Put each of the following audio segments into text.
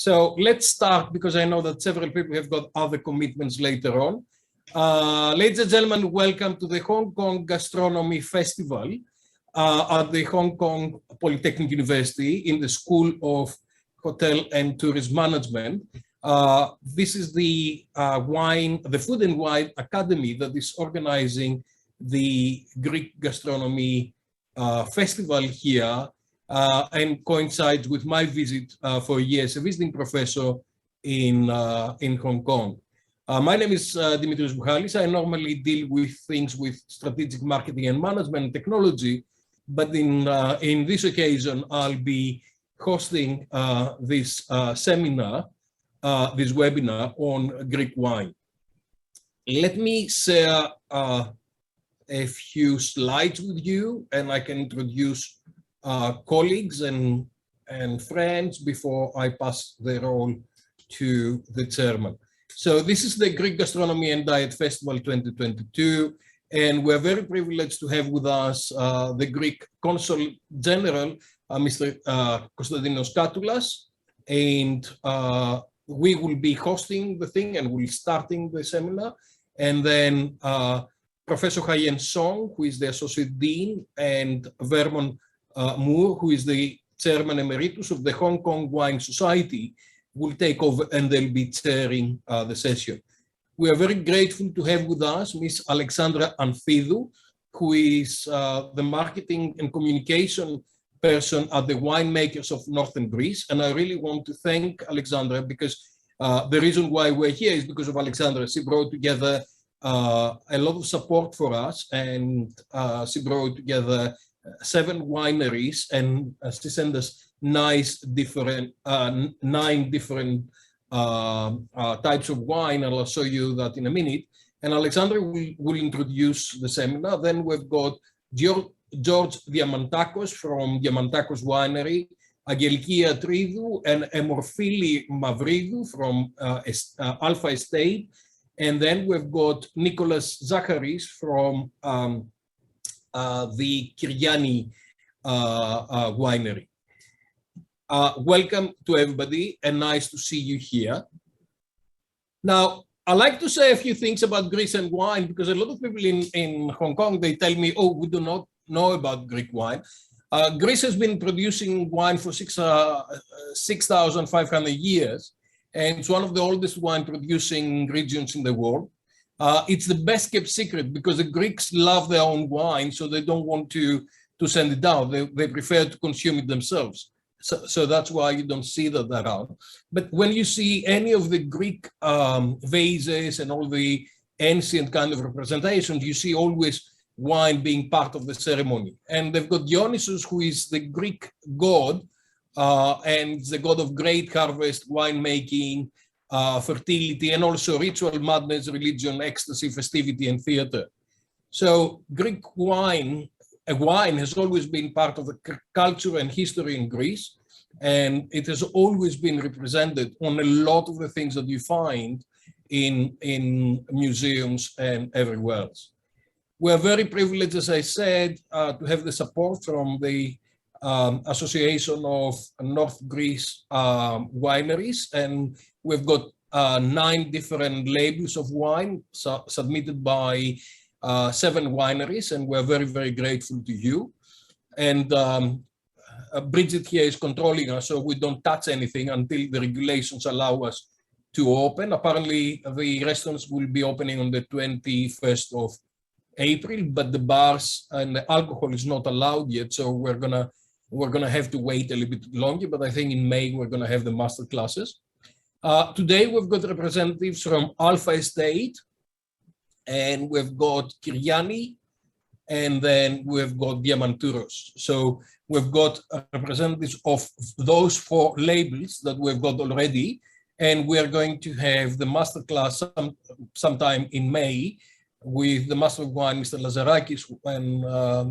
So let's start, because I know that several people have got other commitments later on. Ladies and gentlemen, welcome to the Hong Kong Gastronomy Festival at the Hong Kong Polytechnic University in the School of Hotel and Tourism Management. This is the Food and Wine Academy that is organizing the Greek Gastronomy Festival here, and coincides with my visit for a year as a visiting professor in Hong Kong. My name is Dimitrios Buhalis. I normally deal with things with strategic marketing and management and technology, but in this occasion, I'll be hosting this seminar, this webinar on Greek wine. Let me share a few slides with you, and I can introduce colleagues and friends before I pass the role to the chairman. So this is the Greek Gastronomy and Diet Festival 2022, and we're very privileged to have with us the Greek Consul General, Mr. Konstantinos Kattoulas, and we will be hosting the thing and we'll be starting the seminar, and then Professor Haiyan, who is the Associate Dean, and Vernon, who is the Chairman Emeritus of the Hong Kong Wine Society, will take over and they'll be chairing the session. We are very grateful to have with us Ms. Alexandra Anthidou, who is the marketing and communication person at the winemakers of Northern Greece. And I really want to thank Alexandra, because the reason why we're here is because of Alexandra. She brought together a lot of support for us, and she brought together 7 wineries, and she sent us 9 different types of wine, and I'll show you that in a minute. And Alexandra will introduce the seminar. Then we've got George Diamantakos from Diamantakos Winery, Angeliki Atridou and Emorphili Mavridou from Alpha Estate. And then we've got Nicholas Zacharis from the Kyriani Winery. Welcome to everybody, and nice to see you here. Now, I like to say a few things about Greece and wine, because a lot of people in Hong Kong, they tell me, oh, we do not know about Greek wine. Greece has been producing wine for 6,500 years, and it's one of the oldest wine producing regions in the world. It's the best kept secret, because the Greeks love their own wine, so they don't want to send it down. They prefer to consume it themselves. So that's why you don't see that around. But when you see any of the Greek vases and all the ancient kind of representations, you see always wine being part of the ceremony. And they've got Dionysus, who is the Greek god, and the god of great harvest, winemaking, fertility, and also ritual, madness, religion, ecstasy, festivity, and theater. So Greek wine has always been part of the culture and history in Greece, and it has always been represented on a lot of the things that you find in museums and everywhere else. We are very privileged, as I said, to have the support from the Association of North Greece Wineries, and we've got 9 different labels of wine submitted by 7 wineries, and we're very, very grateful to you. And Bridget here is controlling us, so we don't touch anything until the regulations allow us to open. Apparently, the restaurants will be opening on the 21st of April, but the bars and the alcohol is not allowed yet, so we're gonna have to wait a little bit longer. But I think in May we're gonna have the master classes. Today we've got representatives from Alpha Estate, and we've got Kyriani, and then we've got Diamanturos. So we've got representatives of those 4 labels that we've got already, and we are going to have the master class sometime in May with the Master of Wine, Mr. Lazarakis, and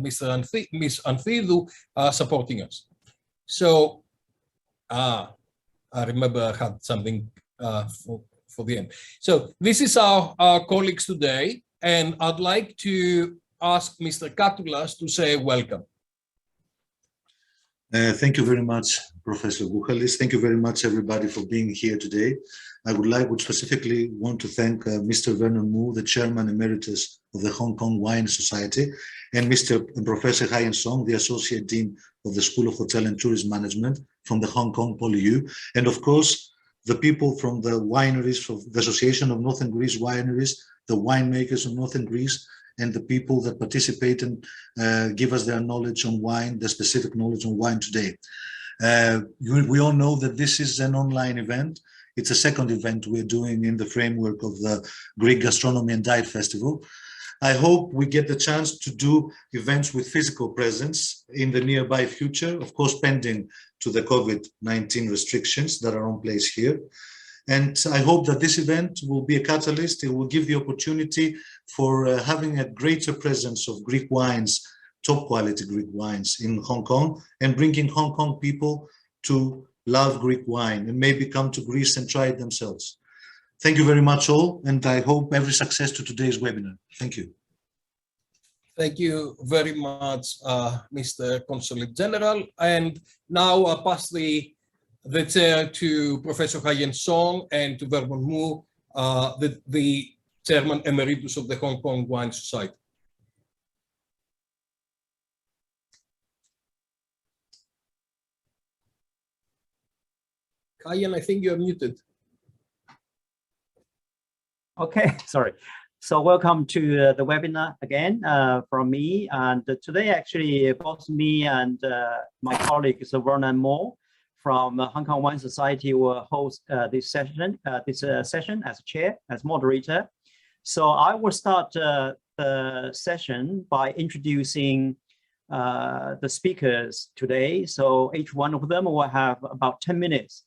Ms. Anthidou supporting us. So I remember I had something for the end. So this is our colleagues today, and I'd like to ask Mr. Kattoulas to say welcome. Thank you very much, Professor Buhalis. Thank you very much, everybody, for being here today. I would specifically want to thank Mr. Vernon, the Chairman Emeritus of the Hong Kong Wine Society, and Professor Haiyan, the Associate Dean of the School of Hotel and Tourism Management from the Hong Kong PolyU, and of course, the people from the wineries, from the Association of Northern Greece Wineries, the winemakers of Northern Greece, and the people that participate and give us their knowledge on wine, the specific knowledge on wine today. We all know that this is an online event. It's a second event we're doing in the framework of the Greek Gastronomy and Diet Festival. I hope we get the chance to do events with physical presence in the nearby future, of course, pending to the COVID-19 restrictions that are in place here. And I hope that this event will be a catalyst. It will give the opportunity for having a greater presence of Greek wines, top quality Greek wines in Hong Kong, and bringing Hong Kong people to love Greek wine and maybe come to Greece and try it themselves. Thank you very much all, and I hope every success to today's webinar. Thank you. Thank you very much, Mr. Consul General. And now I'll pass the chair to Professor Haiyan and to Vernon, the Chairman Emeritus of the Hong Kong Wine Society. Haiyan, I think you're muted. Okay, sorry. So welcome to the webinar again from me. And today, actually, both me and my colleague, Vernon from Hong Kong Wine Society will host this session as chair, as moderator. So I will start the session by introducing the speakers today. So each one of them will have about 10 minutes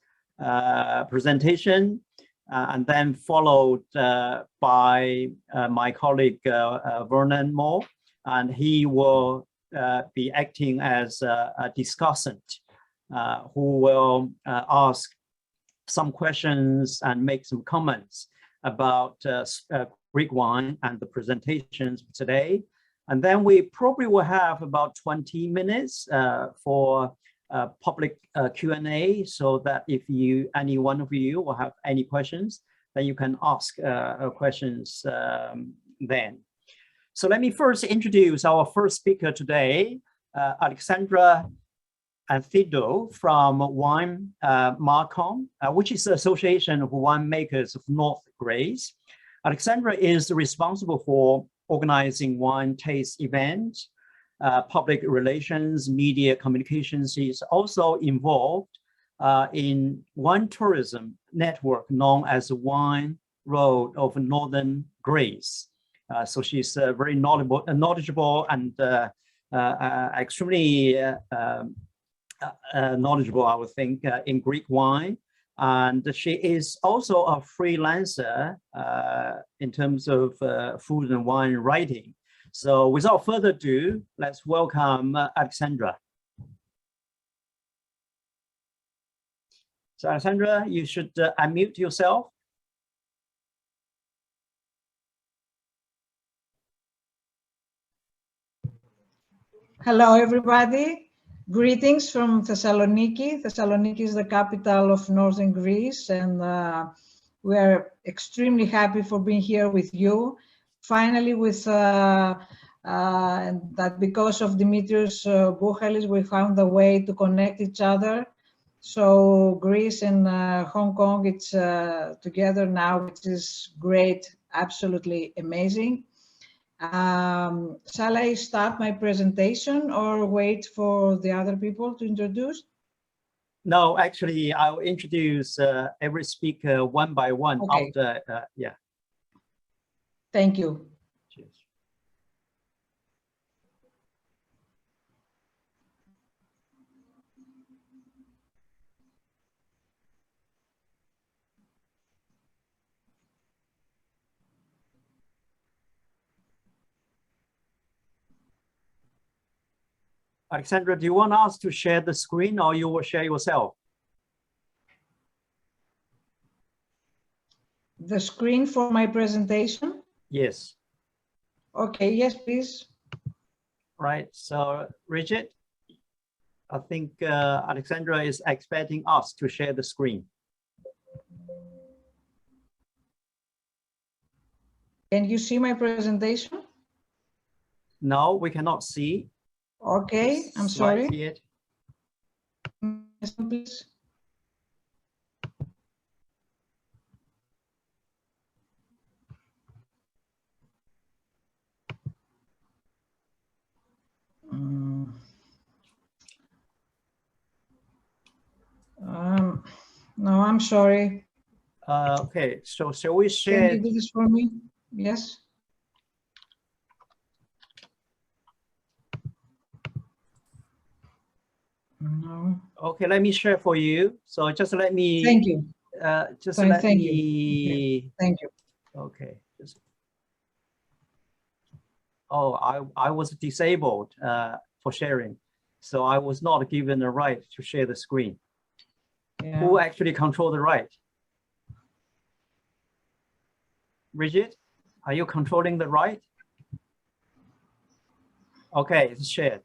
presentation, and then followed by my colleague Vernon Moore, and he will be acting as a discussant who will ask some questions and make some comments about Greek wine and the presentations today. And then we probably will have about 20 minutes for public Q&A, so that if any one of you will have any questions, then you can ask questions then. So let me first introduce our first speaker today, Alexandra Anthido from Wine Marcom, which is the Association of Winemakers of North Greece. Alexandra is responsible for organizing wine taste events, public relations, media communications. She's also involved in wine tourism network known as the Wine Road of Northern Greece. So she's very knowledgeable and extremely knowledgeable, I would think, in Greek wine. And she is also a freelancer in terms of food and wine writing. So without further ado, let's welcome Alexandra. So Alexandra, you should unmute yourself. Hello, everybody. Greetings from Thessaloniki. Thessaloniki is the capital of Northern Greece, and we are extremely happy for being here with you. Finally, with that because of Dimitrios Buhalis, we found a way to connect each other. So Greece and Hong Kong, it's together now, which is great, absolutely amazing. Shall I start my presentation or wait for the other people to introduce? No, actually, I'll introduce every speaker one by one. Okay. After, yeah. Thank you. Cheers. Alexandra, do you want us to share the screen or you will share yourself? The screen for my presentation? Yes. Okay, yes, please. Right, so Richard, I think Alexandra is expecting us to share the screen. Can you see my presentation? No, we cannot see. Okay, I'm sorry. Yet. Please. No, I'm sorry. Okay, so shall we share? Can you do this for me? Yes. No. Okay, let me share for you. So just let me. Thank you. Just Sorry, let thank me. you. Thank you. Okay. Oh, I was disabled for sharing, so I was not given the right to share the screen. Yeah. Who actually control the right? Bridget, are you controlling the right? Okay, it's shared.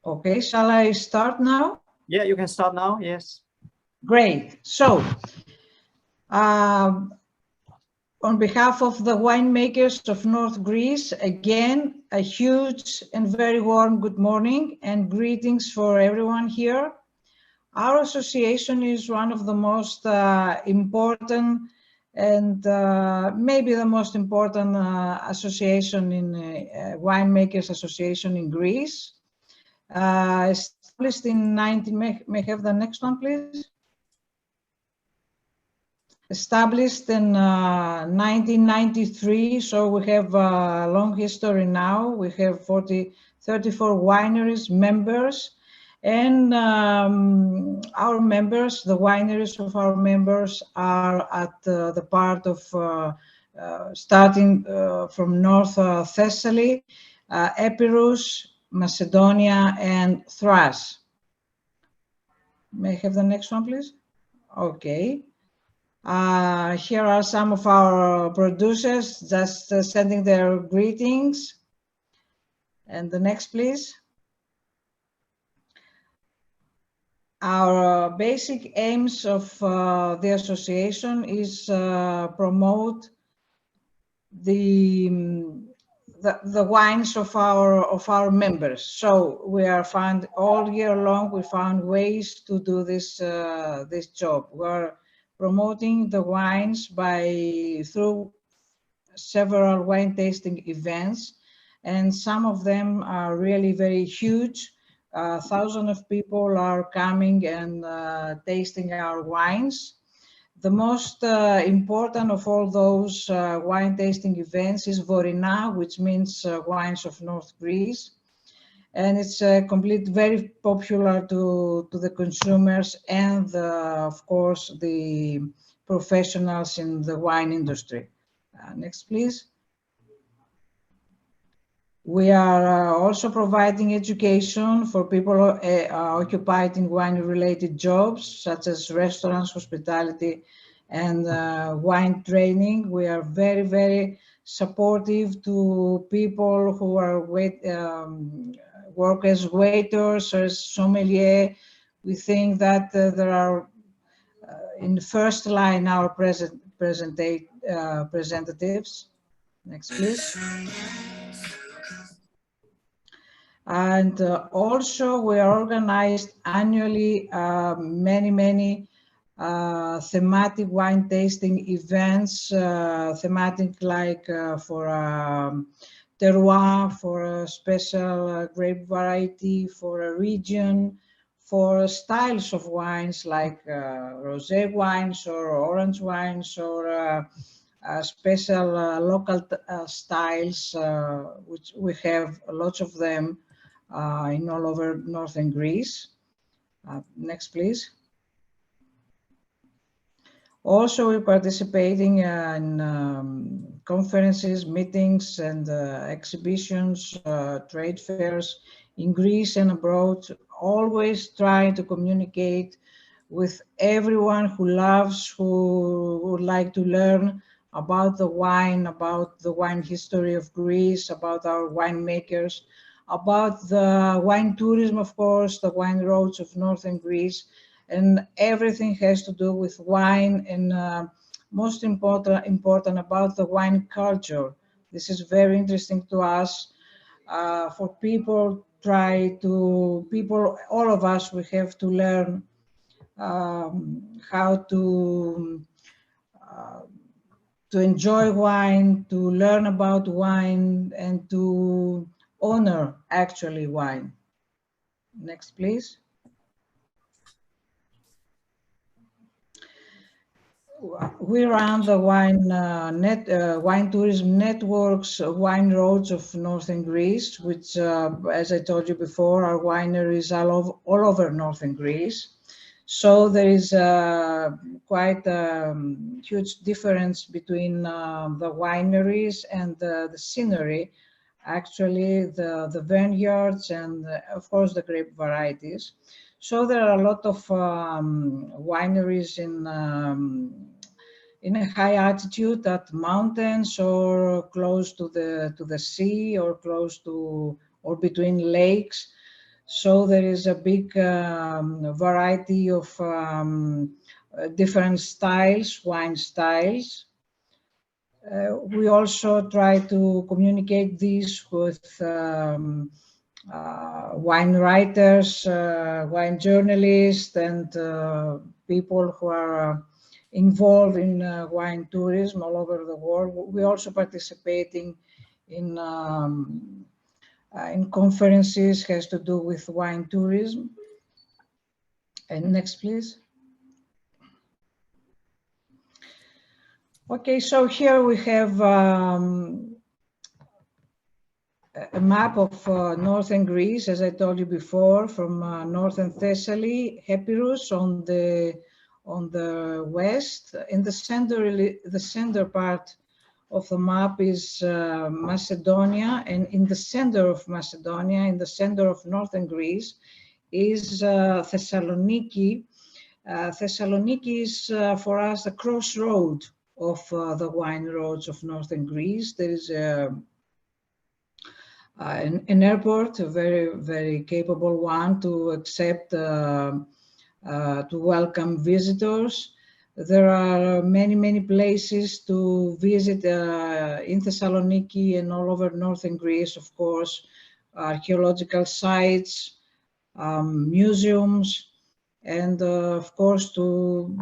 Okay, shall I start now? Yeah, you can start now, yes. Great. So, on behalf of the winemakers of North Greece, again, a huge and very warm good morning and greetings for everyone here. Our association is one of the most important and maybe the most important association in winemakers association in Greece. Established in may I have the next one, please? Established in 1993, so we have a long history now. We have 34 wineries members, and our members, the wineries of our members, are at the part of starting from North Thessaly, Epirus, Macedonia, and Thrace. May I have the next one, please? Okay. Here are some of our producers just sending their greetings. And the next, please. Our basic aims of the association is promote the wines of our members. So we are found all year long. We found ways to do this this job. We're promoting the wines through several wine tasting events, and some of them are really very huge. Thousands of people are coming and tasting our wines. The most important of all those wine tasting events is Vorina, which means wines of North Greece. And it's very popular to the consumers and, of course, the professionals in the wine industry. Next, please. We are also providing education for people occupied in wine-related jobs, such as restaurants, hospitality, and wine training. We are very, very supportive to people who are work as waiters or as sommelier. We think that there are in the first line our representatives. Next, please. And also we are organized annually many thematic wine tasting events, thematic like for terroir, for a special grape variety, for a region, for styles of wines like rosé wines or orange wines or special local styles, which we have lots of them in all over northern Greece. Next, please. Also, we're participating in conferences, meetings, and exhibitions, trade fairs in Greece and abroad, always trying to communicate with everyone who loves, who would like to learn about the wine history of Greece, about our winemakers, about the wine tourism, of course, the wine roads of northern Greece, and everything has to do with wine, and most important about the wine culture. This is very interesting to us. For people, all of us, we have to learn how to enjoy wine, to learn about wine, and to honor actually wine. Next, please. We run the wine tourism networks, wine roads of northern Greece, which, as I told you before, are wineries all over northern Greece. So there is quite a huge difference between the wineries and the scenery, actually the vineyards and of course the grape varieties. So there are a lot of wineries in a high altitude at mountains or close to the sea or close to or between lakes. So there is a big variety of different styles, wine styles. We also try to communicate this with wine writers, wine journalists, and people who are involved in wine tourism all over the world. We're also participating in conferences has to do with wine tourism. And next, please. Okay, so here we have a map of northern Greece, as I told you before, from northern Thessaly, Epirus on the west. In the center part of the map is Macedonia, and in the center of Macedonia, in the center of northern Greece, is Thessaloniki. Thessaloniki is for us the crossroad of the wine roads of northern Greece. There is an airport, a very, very capable one to accept, to welcome visitors. There are many, many places to visit in Thessaloniki and all over northern Greece, of course, archaeological sites, museums, and of course to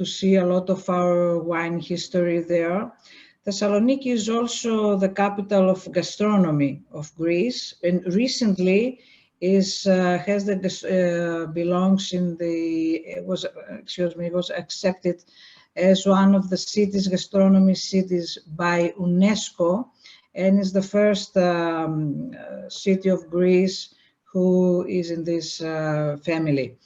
see a lot of our wine history there. Thessaloniki is also the capital of gastronomy of Greece, and recently was accepted as one of the cities, gastronomy cities by UNESCO, and is the first city of Greece who is in this family.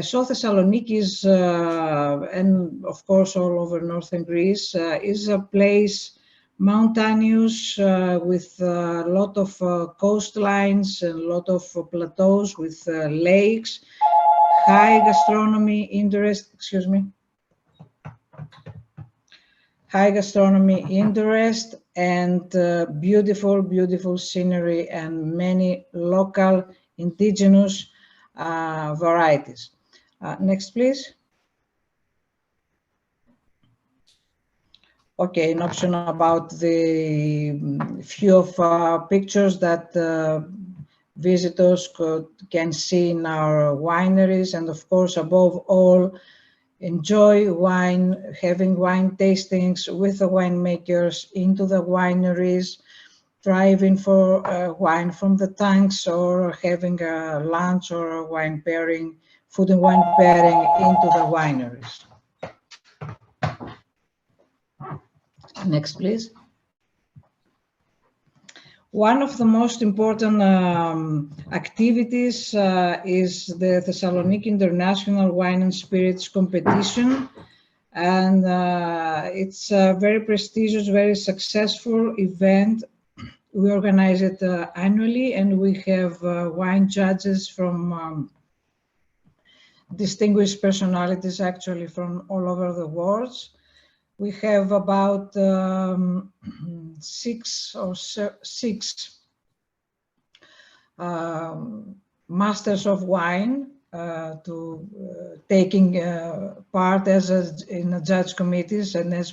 So Thessaloniki is, and of course all over northern Greece, is a place mountainous with a lot of coastlines and a lot of plateaus with lakes, high gastronomy interest, high gastronomy interest, and beautiful, beautiful scenery and many local indigenous varieties. Next, please. Okay, an option about the few of pictures that visitors can see in our wineries, and of course, above all, enjoy wine, having wine tastings with the winemakers into the wineries, driving for wine from the tanks, or having a lunch or a wine pairing, food and wine pairing into the wineries. Next, please. One of the most important activities is the Thessaloniki International Wine and Spirits Competition. And it's a very prestigious, very successful event. We organize it annually, and we have wine judges from distinguished personalities, actually from all over the world. We have about six masters of wine taking part in the judge committees and as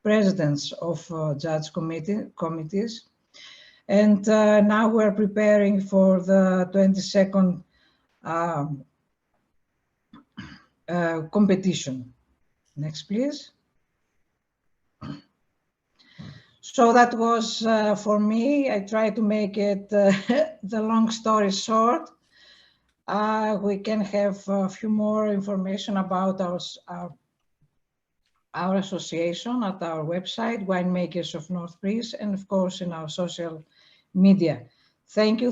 presidents of judge committees. And now we're preparing for the 22nd competition. Next, please. So that was for me. I try to make it the long story short. We can have a few more information about our association at our website, Winemakers of North Greece, and of course in our social media. Thank you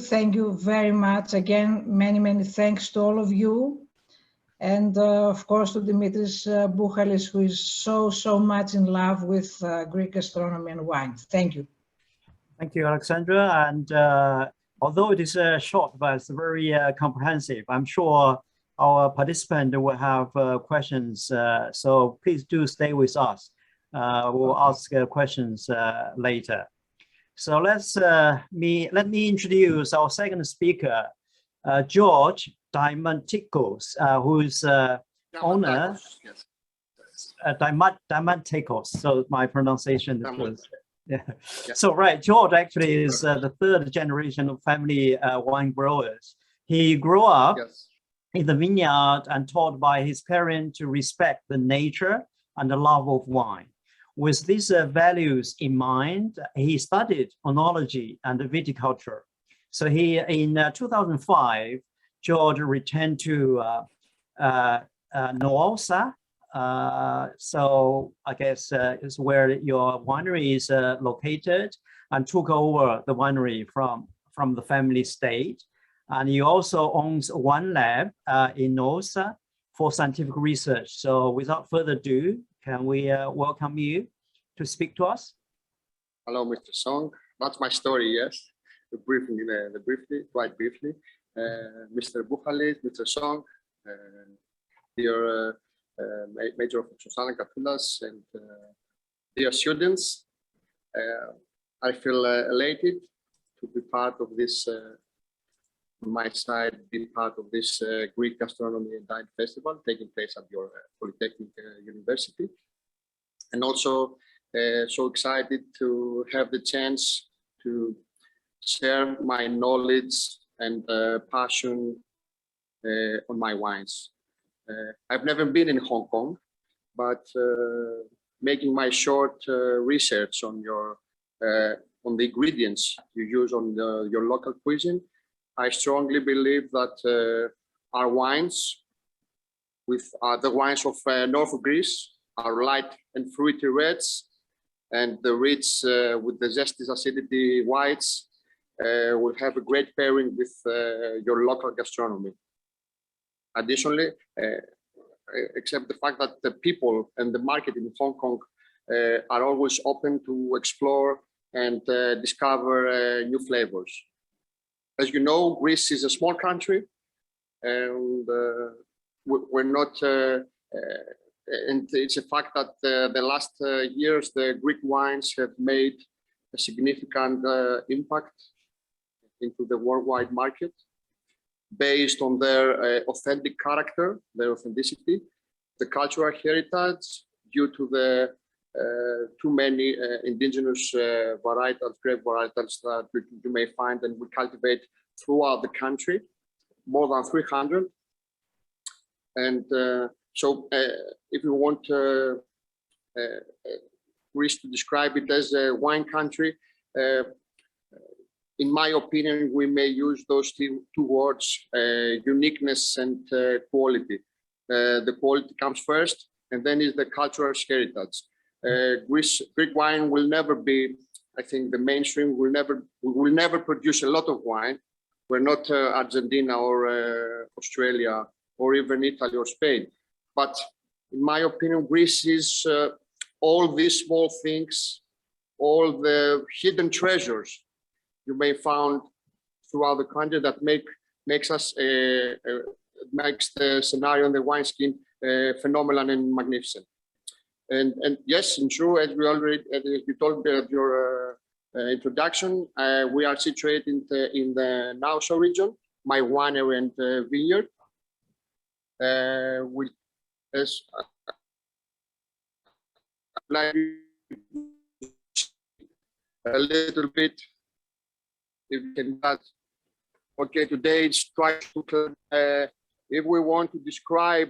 very much. Again, many thanks to all of you. And of course to Dimitrios Buhalis, who is so much in love with Greek gastronomy and wine. Thank you. Thank you, Alexandra. And although it is short, but it's very comprehensive, I'm sure our participant will have questions. So please do stay with us. We'll ask questions later. So let me introduce our second speaker, George Dimitrios, who is owner. Yes. Dimitrios. So my pronunciation is yeah. Yes. So right, George actually is the third generation of family wine growers. He grew up in the vineyard and taught by his parents to respect the nature and the love of wine. With these values in mind, he studied oenology and viticulture. So he, in 2005, George returned to Noosa. So I guess is where your winery is located, and took over the winery from the family estate. And he also owns one lab in Noosa for scientific research. So without further ado, can we welcome you to speak to us? Hello, Mr. Song. That's my story, yes. Quite briefly. Mr. Buhalis, Mr. Song, dear Major of Consul and Kattoulas, and dear students, I feel elated to be part of this, on my side, be part of this Greek Gastronomy and Dine Festival taking place at your Polytechnic University. And also so excited to have the chance to share my knowledge and passion on my wines. I've never been in Hong Kong, but making my short research on the ingredients you use on your local cuisine, I strongly believe that our wines, with the wines of North Greece, are light and fruity reds, and the rich with the zesty acidity whites will have a great pairing with your local gastronomy. Additionally, except the fact that the people and the market in Hong Kong are always open to explore and discover new flavors. As you know, Greece is a small country, and we're not, and it's a fact that the last years, the Greek wines have made a significant impact into the worldwide market based on their authentic character, their authenticity, the cultural heritage due to the too many indigenous varietals, grape varietals that you may find and we cultivate throughout the country, more than 300. And so if you want Greece to describe it as a wine country, in my opinion, we may use those two words, uniqueness and quality. The quality comes first, and then is the cultural heritage. Greek wine will never be, I think, the mainstream. We will never produce a lot of wine. We're not Argentina or Australia or even Italy or Spain. But in my opinion, Greece is all these small things, all the hidden treasures you may find throughout the country that makes the scenario on the wineskin phenomenal and magnificent. And yes, and true, as you told me at your introduction, we are situated in the Naousa region, my winery and vineyard. As like a little bit, if you can add. Okay, today it's trying to, if we want to describe,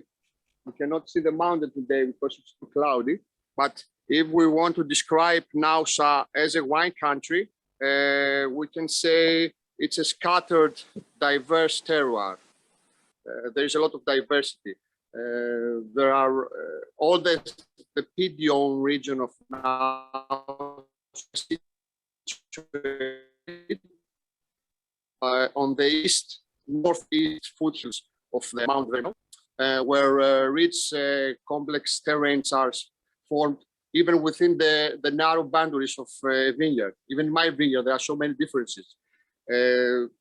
we cannot see the mountain today because it's too cloudy, but if we want to describe Naousa as a wine country, we can say it's a scattered, diverse terroir. There is a lot of diversity. There are all the Pidion region of Naousa on the northeast foothills of the Mount Vernon, where rich, complex terrains are formed even within the narrow boundaries of vineyard. Even in my vineyard, there are so many differences.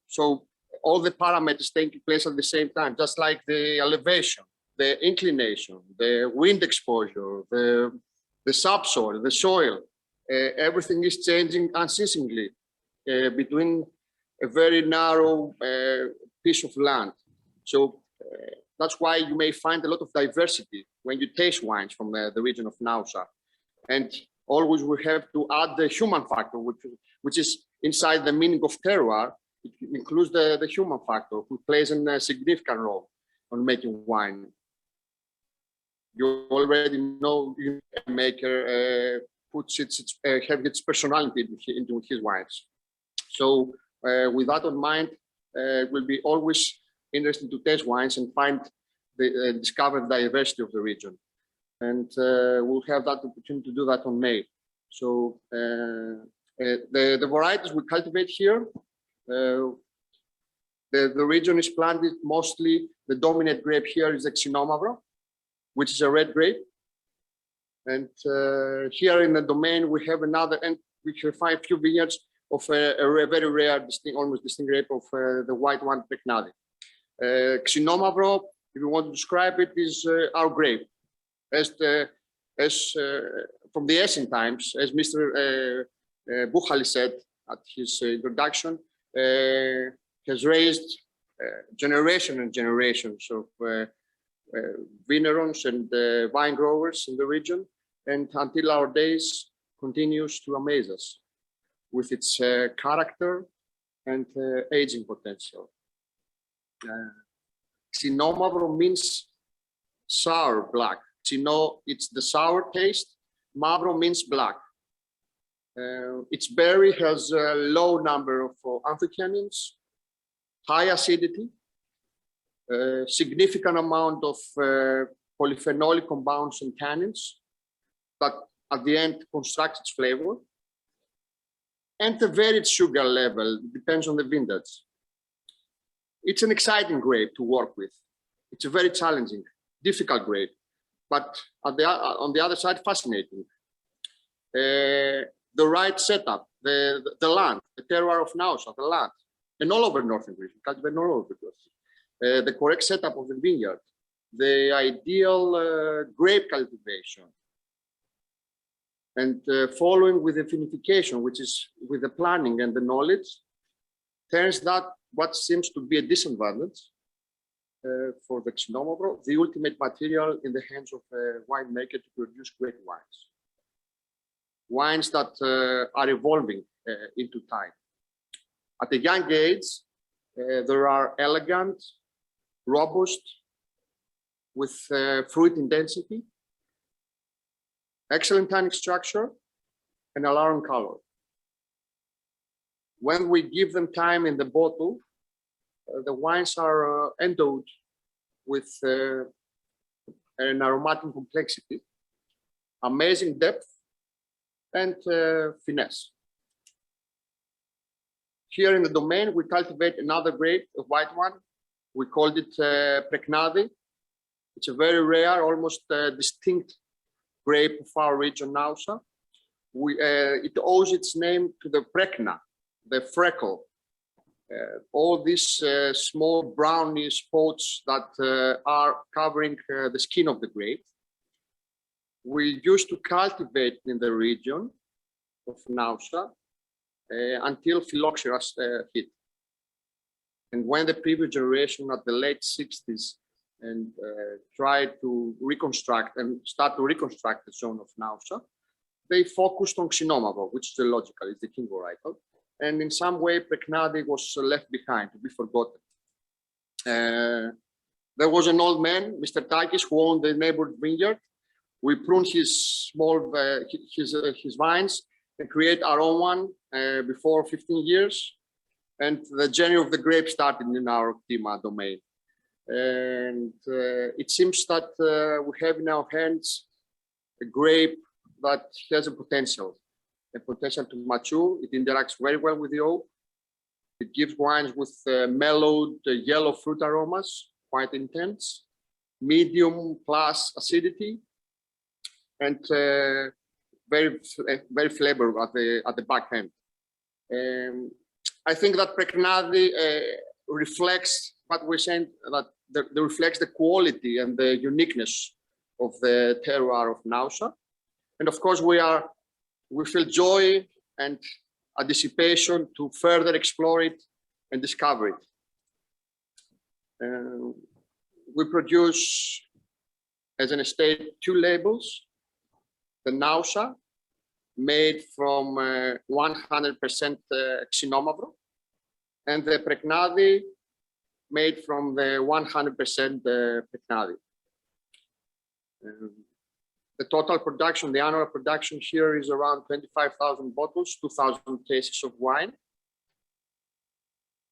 So all the parameters taking place at the same time, just like the elevation, the inclination, the wind exposure, the subsoil, the soil, everything is changing unceasingly between a very narrow piece of land. So that's why you may find a lot of diversity when you taste wines from the region of Naousa. And always we have to add the human factor, which is inside the meaning of terroir. It includes the human factor, who plays a significant role on making wine. You already know a maker puts have its personality into his wines. So with that in mind, it will be always interesting to taste wines and find discover the diversity of the region. And we'll have that opportunity to do that on May. So the varieties we cultivate here, the region is planted mostly, the dominant grape here is the Xinomavro, which is a red grape. And here in the domain, we have another, and we can find a few vineyards of a very rare, almost distinct grape of the white one, Preknadi. Xinomavro, if you want to describe it, is our grape. From the ancient times, as Mr. Buhalis said at his introduction, has raised generation and generations of vineyards and wine growers in the region, and until our days continues to amaze us with its character and aging potential. Xinomavro means sour black. Xino, it's the sour taste. Mavro means black. Its berry has a low number of anthocyanins, high acidity, significant amount of polyphenolic compounds and tannins that at the end construct its flavor, and a varied sugar level, depends on the vintage. It's an exciting grape to work with. It's a very challenging, difficult grape, but on the other side, fascinating. The right setup, the land, the terroir of Naousa, the land, and all over northern Greece, all over Greece. The correct setup of the vineyard, the ideal grape cultivation, and following with the vinification, which is with the planning and the knowledge, turns that what seems to be a disadvantage for the Xinomavro, the ultimate material in the hands of a winemaker to produce great wines. Wines that are evolving into time. At a young age, there are elegant, robust, with fruit intensity, excellent tannic structure, and alarming color. When we give them time in the bottle, the wines are endowed with an aromatic complexity, amazing depth, and finesse. Here in the domain, we cultivate another grape, a white one. We called it Preknadi. It's a very rare, almost distinct grape of our region, Nausa. It owes its name to the prekna, the freckle. All these small browny spots that are covering the skin of the grape. We used to cultivate in the region of Nausa until phylloxera hit. And when the previous generation at the late 60s and tried to reconstruct and start to reconstruct the zone of Nausa, they focused on Xinomavo, which is illogical, it's the king varietal. And in some way, Preknadi was left behind, to be forgotten. There was an old man, Mr. Takis, who owned the neighborhood vineyard. We pruned his vines and create our own one before 15 years. And the journey of the grape started in our Ktima domain. And it seems that we have in our hands a grape that has a potential to mature. It interacts very well with the oak. It gives wines with mellowed yellow fruit aromas, quite intense, medium plus acidity, and very flavor at the back end. I think that Preknadi reflects what we're saying, that reflects the quality and the uniqueness of the terroir of Nausa. And of course, we feel joy and anticipation to further explore it and discover it. We produce, as an estate, 2 labels. The Nausa, made from 100% Xinomavro, and the Preknadi, made from the 100% Preknadi. The total production, the annual production here is around 25,000 bottles, 2,000 cases of wine.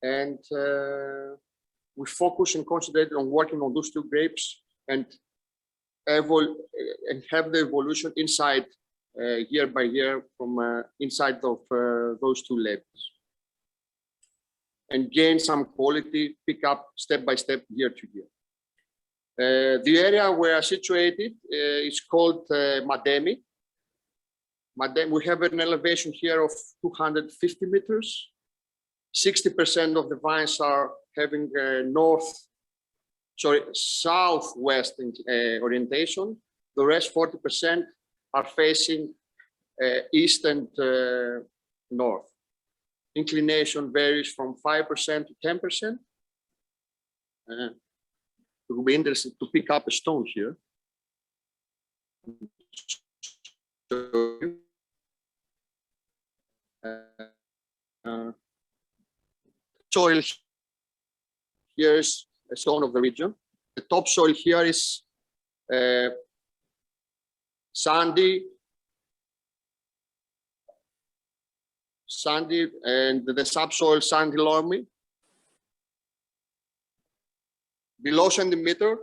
And we focus and concentrate on working on those 2 grapes and have the evolution inside year by year from inside of those 2 labels. And gain some quality, pick up step by step, year to year. The area where I situated is called Mademi. We have an elevation here of 250 meters. 60% of the vines are having southwest orientation. The rest, 40%, are facing east and north. Inclination varies from 5% to 10%. It will be interesting to pick up a stone here. Soil here is a stone of the region. The topsoil here is sandy, and the subsoil sandy loamy. Below centimeter,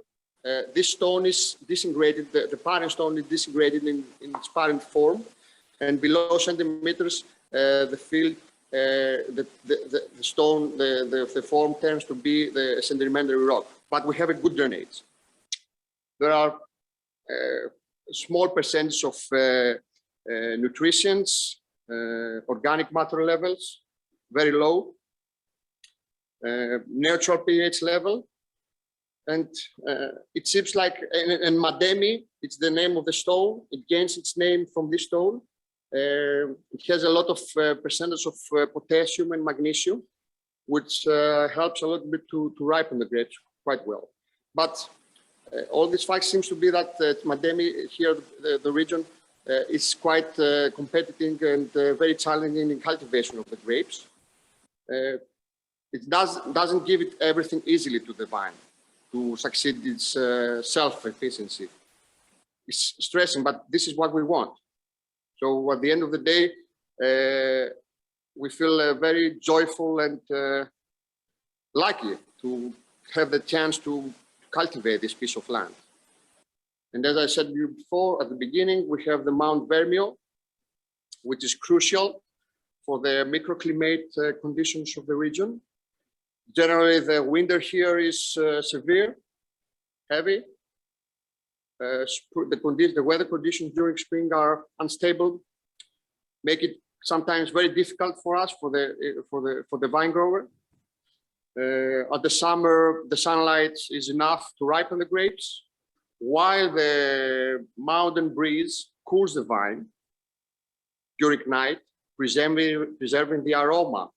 this stone is disintegrated, the parent stone is disintegrated in its parent form, and below centimeters, the field, the stone, the form turns to be the sedimentary rock. But we have a good drainage. There are small percentage of nutrients, organic matter levels, very low, neutral pH level. And it seems like, and Mademi, it's the name of the stone. It gains its name from this stone. It has a lot of percentage of potassium and magnesium, which helps a little bit to ripen the grapes quite well. But all these facts seems to be that Mademi here, the region, is quite competitive and very challenging in cultivation of the grapes. It doesn't give it everything easily to the vine to succeed its self-efficiency. It's stressing, but this is what we want. So at the end of the day, we feel very joyful and lucky to have the chance to cultivate this piece of land. And as I said before, at the beginning, we have the Mount Vermio, which is crucial for the microclimate conditions of the region. Generally, the winter here is severe, heavy, the weather conditions during spring are unstable, make it sometimes very difficult for us, for the vine grower. At the summer, the sunlight is enough to ripen the grapes, while the mountain breeze cools the vine during night, preserving the aroma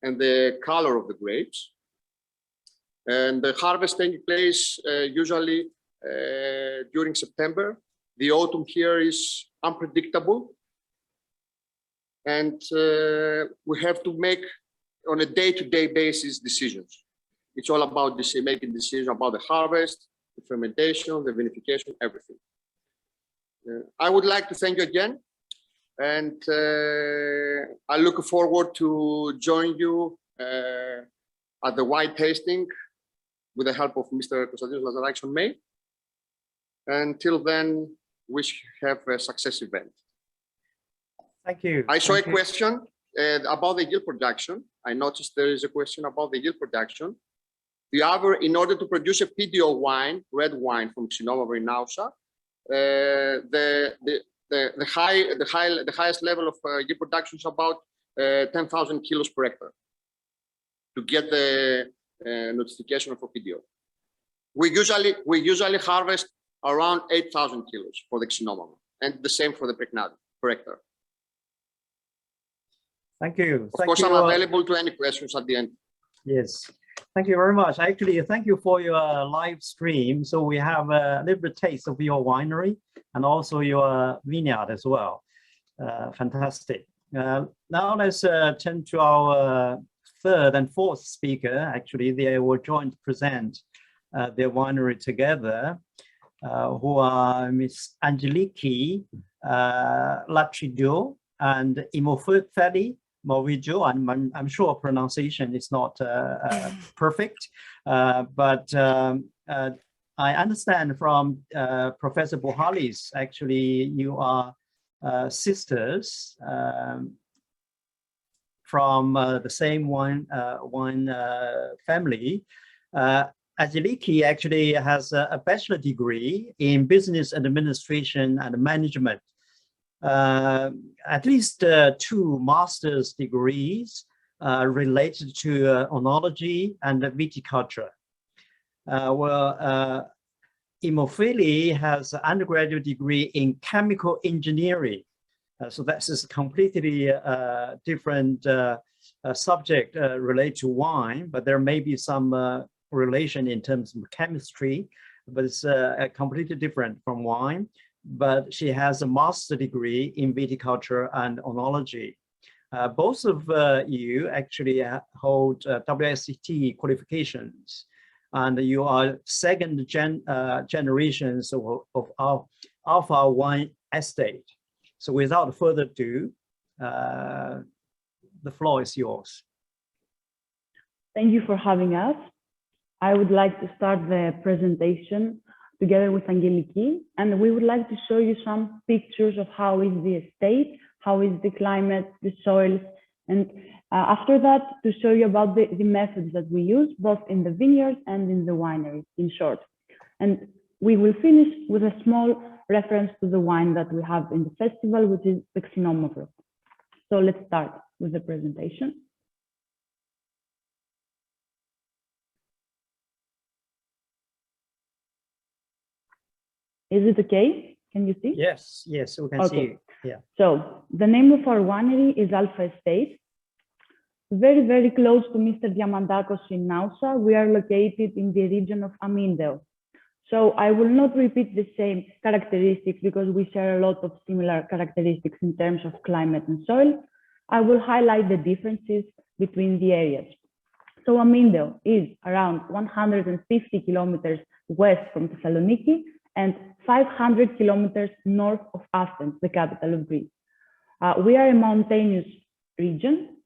and the color of the grapes. And the harvest taking place usually during September. The autumn here is unpredictable, and we have to make on a day-to-day basis decisions. It's all about making decisions about the harvest, the fermentation, the vinification, everything. I would like to thank you again, and I look forward to join you at the wine tasting with the help of Mr. Konstantinos Lazarakis on May. Until then, wish you have a success event. Thank you. I saw a question about the yield production. I noticed there is a question about the yield production. In order to produce a PDO wine, red wine from Xenoma in Nausa, the highest level of yield production is about 10,000 kilos per hectare to get the notification for PDO. We usually harvest around 8,000 kilos for the Xenoma, and the same for the Pregnati per hectare. Thank you. Of course, I'm available to any questions at the end. Yes, thank you very much. Actually, thank you for your live stream. So we have a little bit taste of your winery and also your vineyard as well. Fantastic. Now let's turn to our third and fourth speaker. Actually, they will join to present their winery together, who are Miss Angeliki Lazarakis and Imofeli Movijo, and I'm sure pronunciation is not perfect, but I understand from Professor Buhalis, actually you are sisters from the same wine family. Angeliki actually has a bachelor degree in business administration and management. At least 2 master's degrees related to oenology and viticulture. Imofeli has an undergraduate degree in chemical engineering. So that's a completely different subject related to wine, but there may be some relation in terms of chemistry, but it's completely different from wine. But she has a master's degree in viticulture and oenology. Both of you actually hold WSET qualifications, and you are second generations of our wine estate. So without further ado, the floor is yours. Thank you for having us. I would like to start the presentation together with Angeliki, and we would like to show you some pictures of how is the estate, how is the climate, the soils, and after that to show you about the methods that we use both in the vineyards and in the winery, in short. And we will finish with a small reference to the wine that we have in the festival, which is the Xenoma. So let's start with the presentation. Is it okay? Can you see? Yes, yes, we can see. Yeah. So the name of our winery is Alpha Estate. Very, very close to Mr. Diamandakos in Nausa. We are located in the region of Amindeo. So I will not repeat the same characteristics because we share a lot of similar characteristics in terms of climate and soil. I will highlight the differences between the areas. So Amindeo is around 150 kilometers west from Thessaloniki and 500 kilometers north of Athens, the capital of Greece. We are a mountainous region.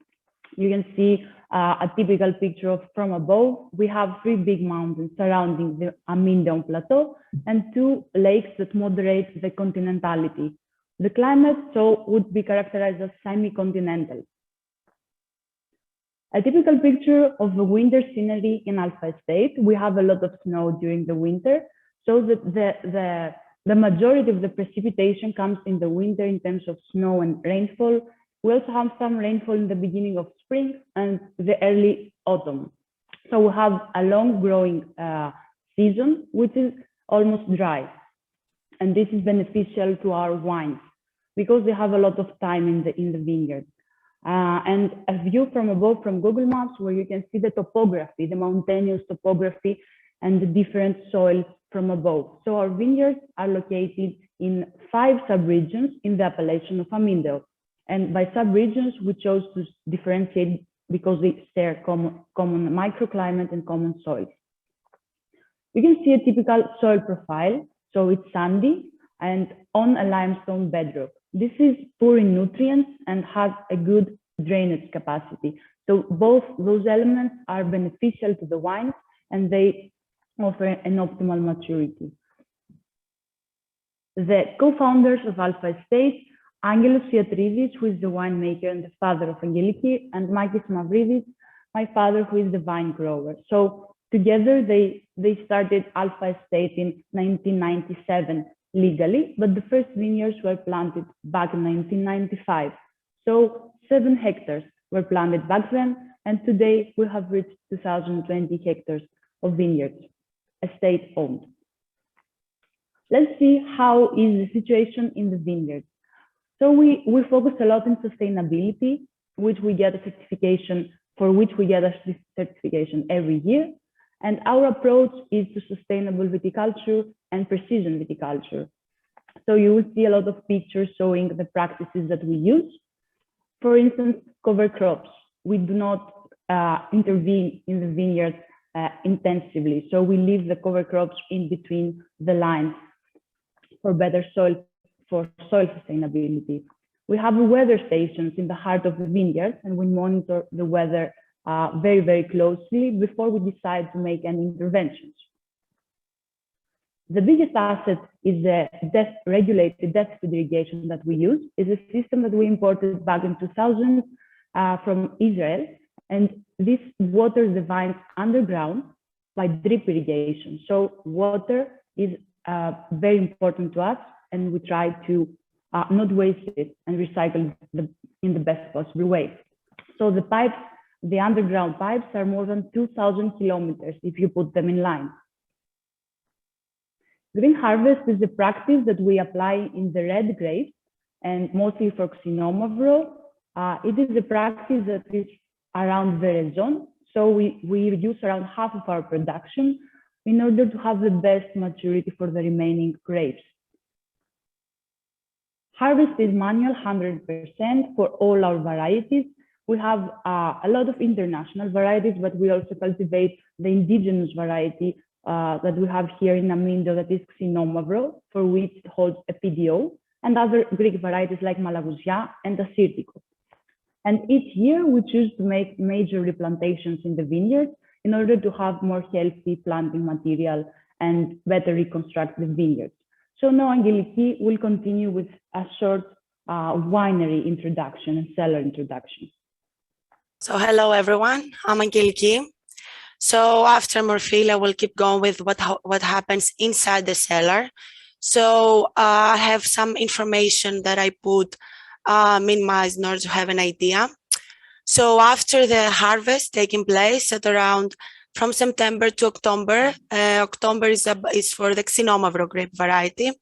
You can see a typical picture from above. We have 3 big mountains surrounding the Amindeo plateau and 2 lakes that moderate the continentality. The climate so would be characterized as semi-continental. A typical picture of the winter scenery in Alpha Estate. We have a lot of snow during the winter, so that the The majority of the precipitation comes in the winter in terms of snow and rainfall. We also have some rainfall in the beginning of spring and the early autumn. So we have a long growing season, which is almost dry. And this is beneficial to our wines because they have a lot of time in the vineyard. And a view from above from Google Maps where you can see the topography, the mountainous topography and the different soils from above. So our vineyards are located in 5 subregions in the appellation of Amindel. And by subregions, we chose to differentiate because they share common microclimate and common soils. You can see a typical soil profile. So it's sandy and on a limestone bedrock. This is poor in nutrients and has a good drainage capacity. So both those elements are beneficial to the wines and they offer an optimal maturity. The co-founders of Alpha Estate, Angelos Iatridis, who is the winemaker and the father of Angeliki, and Makis Mavridis, my father, who is the vine grower. So together they started Alpha Estate in 1997 legally, but the first vineyards were planted back in 1995. So 7 hectares were planted back then, and today we have reached 2,020 hectares of vineyards, estate owned. Let's see how is the situation in the vineyards. So we focus a lot on sustainability, which we get a certification, for which we get a certification every year. And our approach is to sustainable viticulture and precision viticulture. So you will see a lot of pictures showing the practices that we use. For instance, cover crops. We do not intervene in the vineyard intensively. So we leave the cover crops in between the lines for better soil, for soil sustainability. We have weather stations in the heart of the vineyard, and we monitor the weather very, very closely before we decide to make any interventions. The biggest asset is the regulated depth irrigation that we use. It's a system that we imported back in 2000 from Israel, and this waters the vines underground by drip irrigation. So water is very important to us, and we try to not waste it and recycle it in the best possible way. So the pipes, the underground pipes, are more than 2,000 kilometers if you put them in line. Green harvest is a practice that we apply in the red grapes and mostly for Xinomavro. It is a practice that is around Verezon. So we reduce around half of our production in order to have the best maturity for the remaining grapes. Harvest is manual 100% for all our varieties. We have a lot of international varieties, but we also cultivate the indigenous variety that we have here in Amindel, that is Xinomavro, for which it holds a PDO, and other Greek varieties like Malagousia and Assyrtiko. And each year we choose to make major replantations in the vineyard in order to have more healthy planting material and better reconstruct the vineyards. So now Angeliki will continue with a short winery introduction and cellar introduction. So hello everyone, I'm Angeliki. So after Morphil, I will keep going with what happens inside the cellar. So I have some information that I put minimized in order to have an idea. So after the harvest taking place at around from September to October, October is for the Xinomavro grape variety.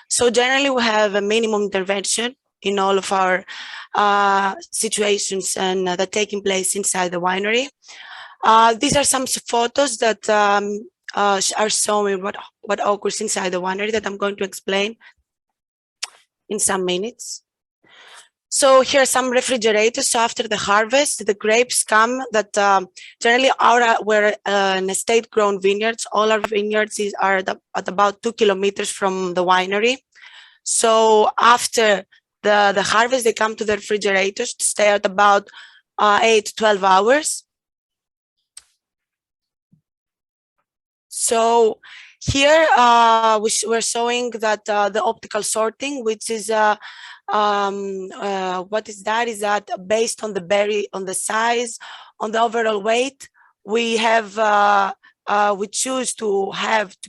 So generally we have a minimum intervention in all of our situations and that taking place inside the winery. These are some photos that are showing what occurs inside the winery that I'm going to explain in some minutes. So here are some refrigerators. So after the harvest, the grapes come that generally we're an estate-grown vineyards. All our vineyards are at about 2 kilometers from the winery. So after the harvest, they come to the refrigerators to stay at about 8 to 12 hours. So here we're showing that the optical sorting, which is what is that? Is that based on the berry, on the size, on the overall weight, we have we choose to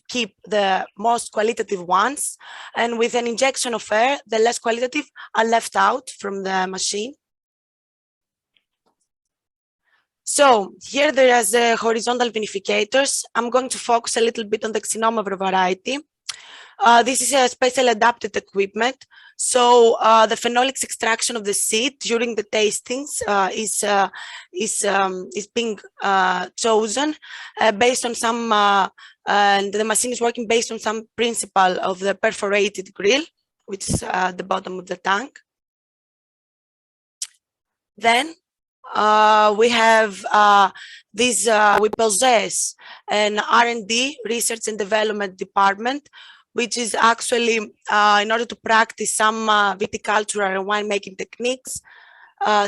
keep the most qualitative ones, and with an injection of air, the less qualitative are left out from the machine. So here there is horizontal vinificators. I'm going to focus a little bit on the Xenomavro variety. This is a special adapted equipment. So the phenolics extraction of the seed during the tastings is being chosen based on some, and the machine is working based on some principle of the perforated grill, which is at the bottom of the tank. Then we have we possess an R&D, research and development department, which is actually in order to practice some viticultural and winemaking techniques,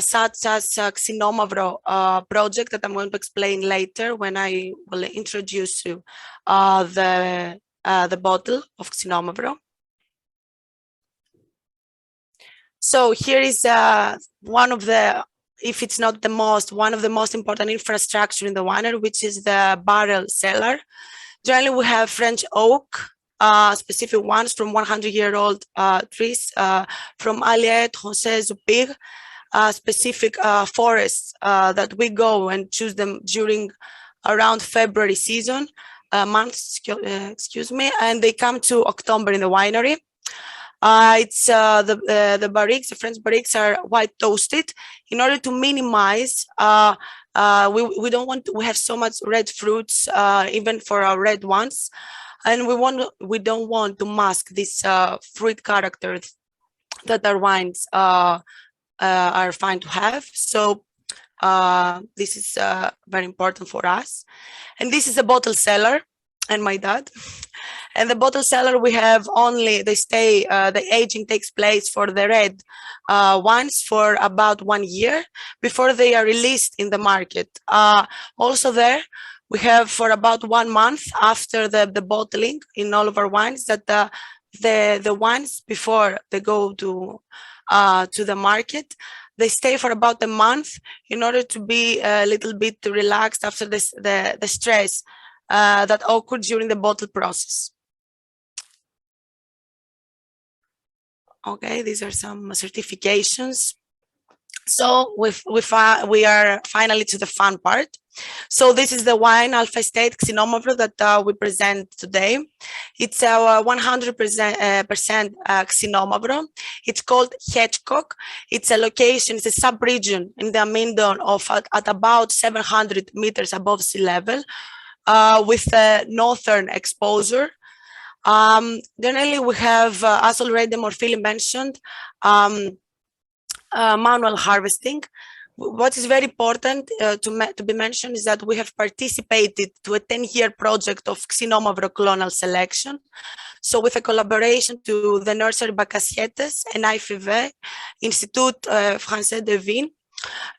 such as Xenomavro project that I'm going to explain later when I will introduce you the bottle of Xenomavro. So here is one of the, if it's not the most, one of the most important infrastructure in the winery, which is the Barrel Cellar. Generally, we have French oak, specific ones from 100-year-old trees, from Aliette, José, Zupir, specific forests that we go and choose them during around February season, months, excuse me, and they come to October in the winery. It's the barriques, the French barriques are white toasted in order to minimize. We don't want to, we have so much red fruits, even for our red ones, and we don't want to mask this fruit characters that our wines are fine to have. So this is very important for us. And this is a bottle cellar, and my dad. And the bottle cellar, we have only, the aging takes place for the red wines for about 1 year before they are released in the market. Also there, we have for about 1 month after the bottling in all of our wines that the wines before they go to the market, they stay for about a month in order to be a little bit relaxed after this, the stress that occurred during the bottle process. Okay, these are some certifications. So we are finally to the fun part. So this is the wine Alpha Estate Xenomavro that we present today. It's our 100% Xenomavro. It's called Hedgecock. It's a location, it's a sub-region in the Amindon of at about 700 meters above sea level, with a northern exposure. Generally, we have, as already Morphili mentioned, manual harvesting. What is very important to be mentioned is that we have participated to a 10-year project of Xenomavro clonal selection. So with a collaboration to the Nursery Bacasietes and IFV, Institut Français de Vignes,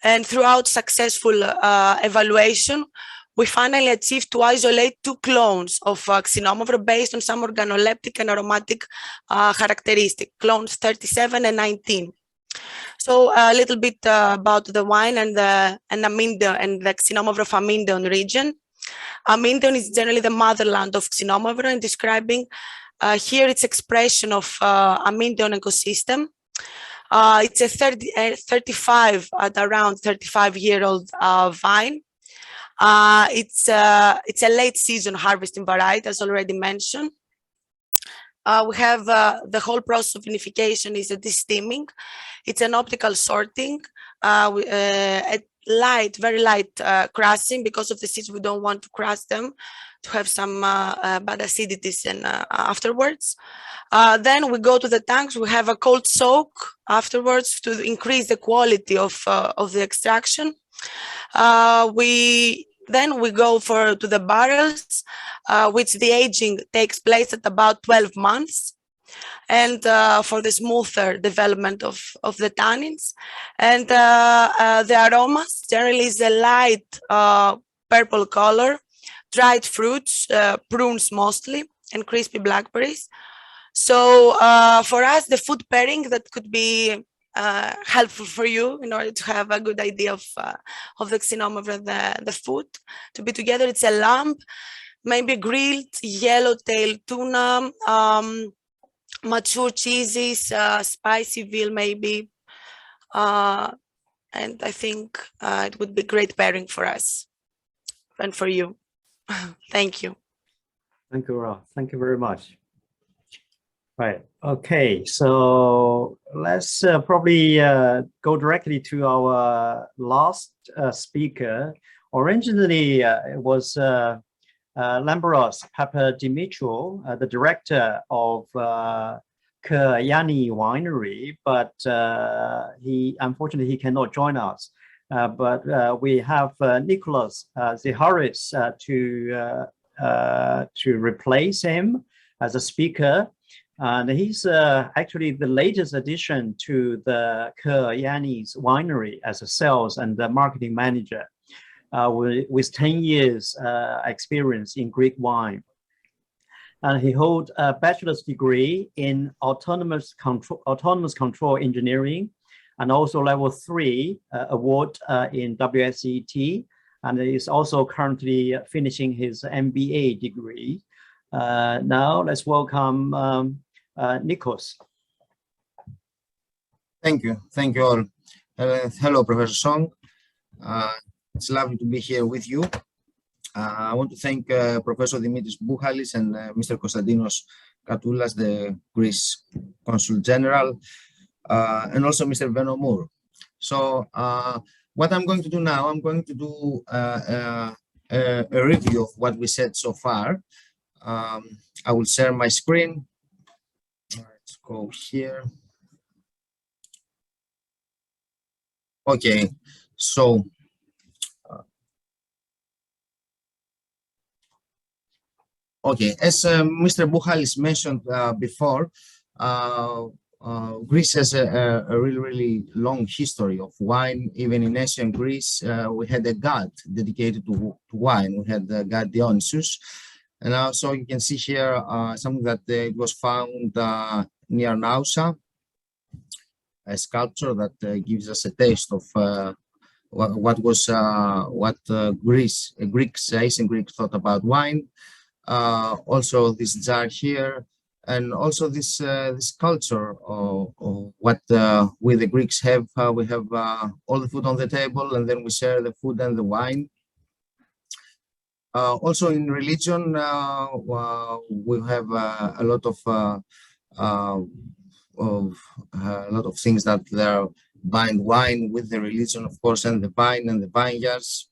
and throughout successful evaluation, we finally achieved to isolate 2 clones of Xenomavro based on some organoleptic and aromatic characteristics, clones 37 and 19. So a little bit about the wine and the Amindon and the Xenomavro of Amindon region. Amindon is generally the motherland of Xenomavro, and describing here its expression of Amindon ecosystem. It's a around 35-year-old vine. It's a late season harvesting variety, as already mentioned. We have the whole process of vinification is a desteaming. It's an optical sorting, a light, very light crushing. Because of the seeds, we don't want to crush them to have some bad acidities and afterwards. Then we go to the tanks. We have a cold soak afterwards to increase the quality of the extraction. Then we go to the barrels, which the aging takes place at about 12 months. And for the smoother development of the tannins. And the aromas generally is a light purple color, dried fruits, prunes mostly, and crispy blackberries. So for us, the food pairing that could be helpful for you in order to have a good idea of the xenomephore, the food to be together. It's a lamb, maybe grilled yellowtail tuna, mature cheeses, spicy veal maybe, and I think it would be great pairing for us and for you. Thank you. Thank you, Rob. Thank you very much. Right. Okay. So let's probably go directly to our last speaker. Originally, it was Lambros Dimitrios, the director of Haiyan Winery, but unfortunately he cannot join us. But we have Nicholas Zaharis to replace him as a speaker. And he's actually the latest addition to the Haiyan's winery as a sales and marketing manager with 10 years experience in Greek wine. And he holds a bachelor's degree in autonomous control engineering, and also level 3 award in WSET. And he's also currently finishing his MBA degree. Now let's welcome Nikos. Thank you all. Hello, Professor Song. It's lovely to be here with you. I want to thank Professor Dimitrios Buhalis and Mr. Konstantinos Kattoulas, the Greece Consul General, and also Mr. Vernon. So what I'm going to do now, I'm going to do a review of what we said so far. I will share my screen. Let's go here. Okay, so okay, as Mr. Buhalis mentioned before, Greece has a really long history of wine. Even in ancient Greece, we had a god dedicated to wine. We had the god Dionysus. And also you can see here something that it was found near Nausa, a sculpture that gives us a taste of what Greeks, ancient Greeks thought about wine. Also this jar here, and also this culture of what we the Greeks have. We have all the food on the table, and then we share the food and the wine. Also in religion, we have a lot of things that there bind wine with the religion, of course, and the vine and the vineyards.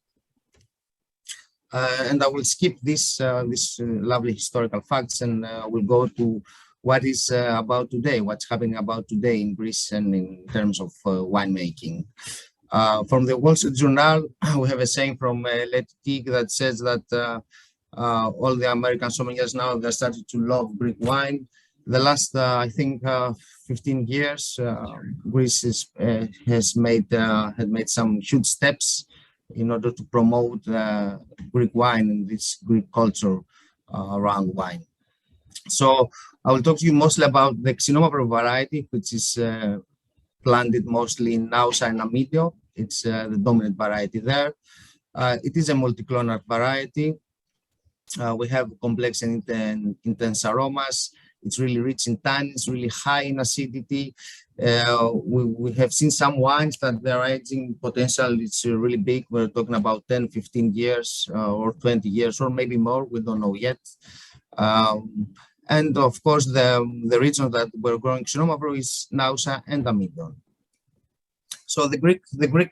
And I will skip this lovely historical facts, and we'll go to what is about today, what's happening about today in Greece and in terms of winemaking. From the Wall Street Journal, we have a saying from Letik that says that all the American sommeliers now, they're starting to love Greek wine. The last, I think, 15 years, Greece had made some huge steps in order to promote Greek wine and this Greek culture around wine. So I will talk to you mostly about the xenomephore variety, which is planted mostly in Nausa and Amideo. It's the dominant variety there. It is a multiclonal variety. We have complex and intense aromas. It's really rich in tannins, really high in acidity. We have seen some wines that their aging potential is really big. We're talking about 10, 15 years or 20 years or maybe more. We don't know yet. And of course, the region that we're growing xenomephore is Nausa and Amidon. So the Greek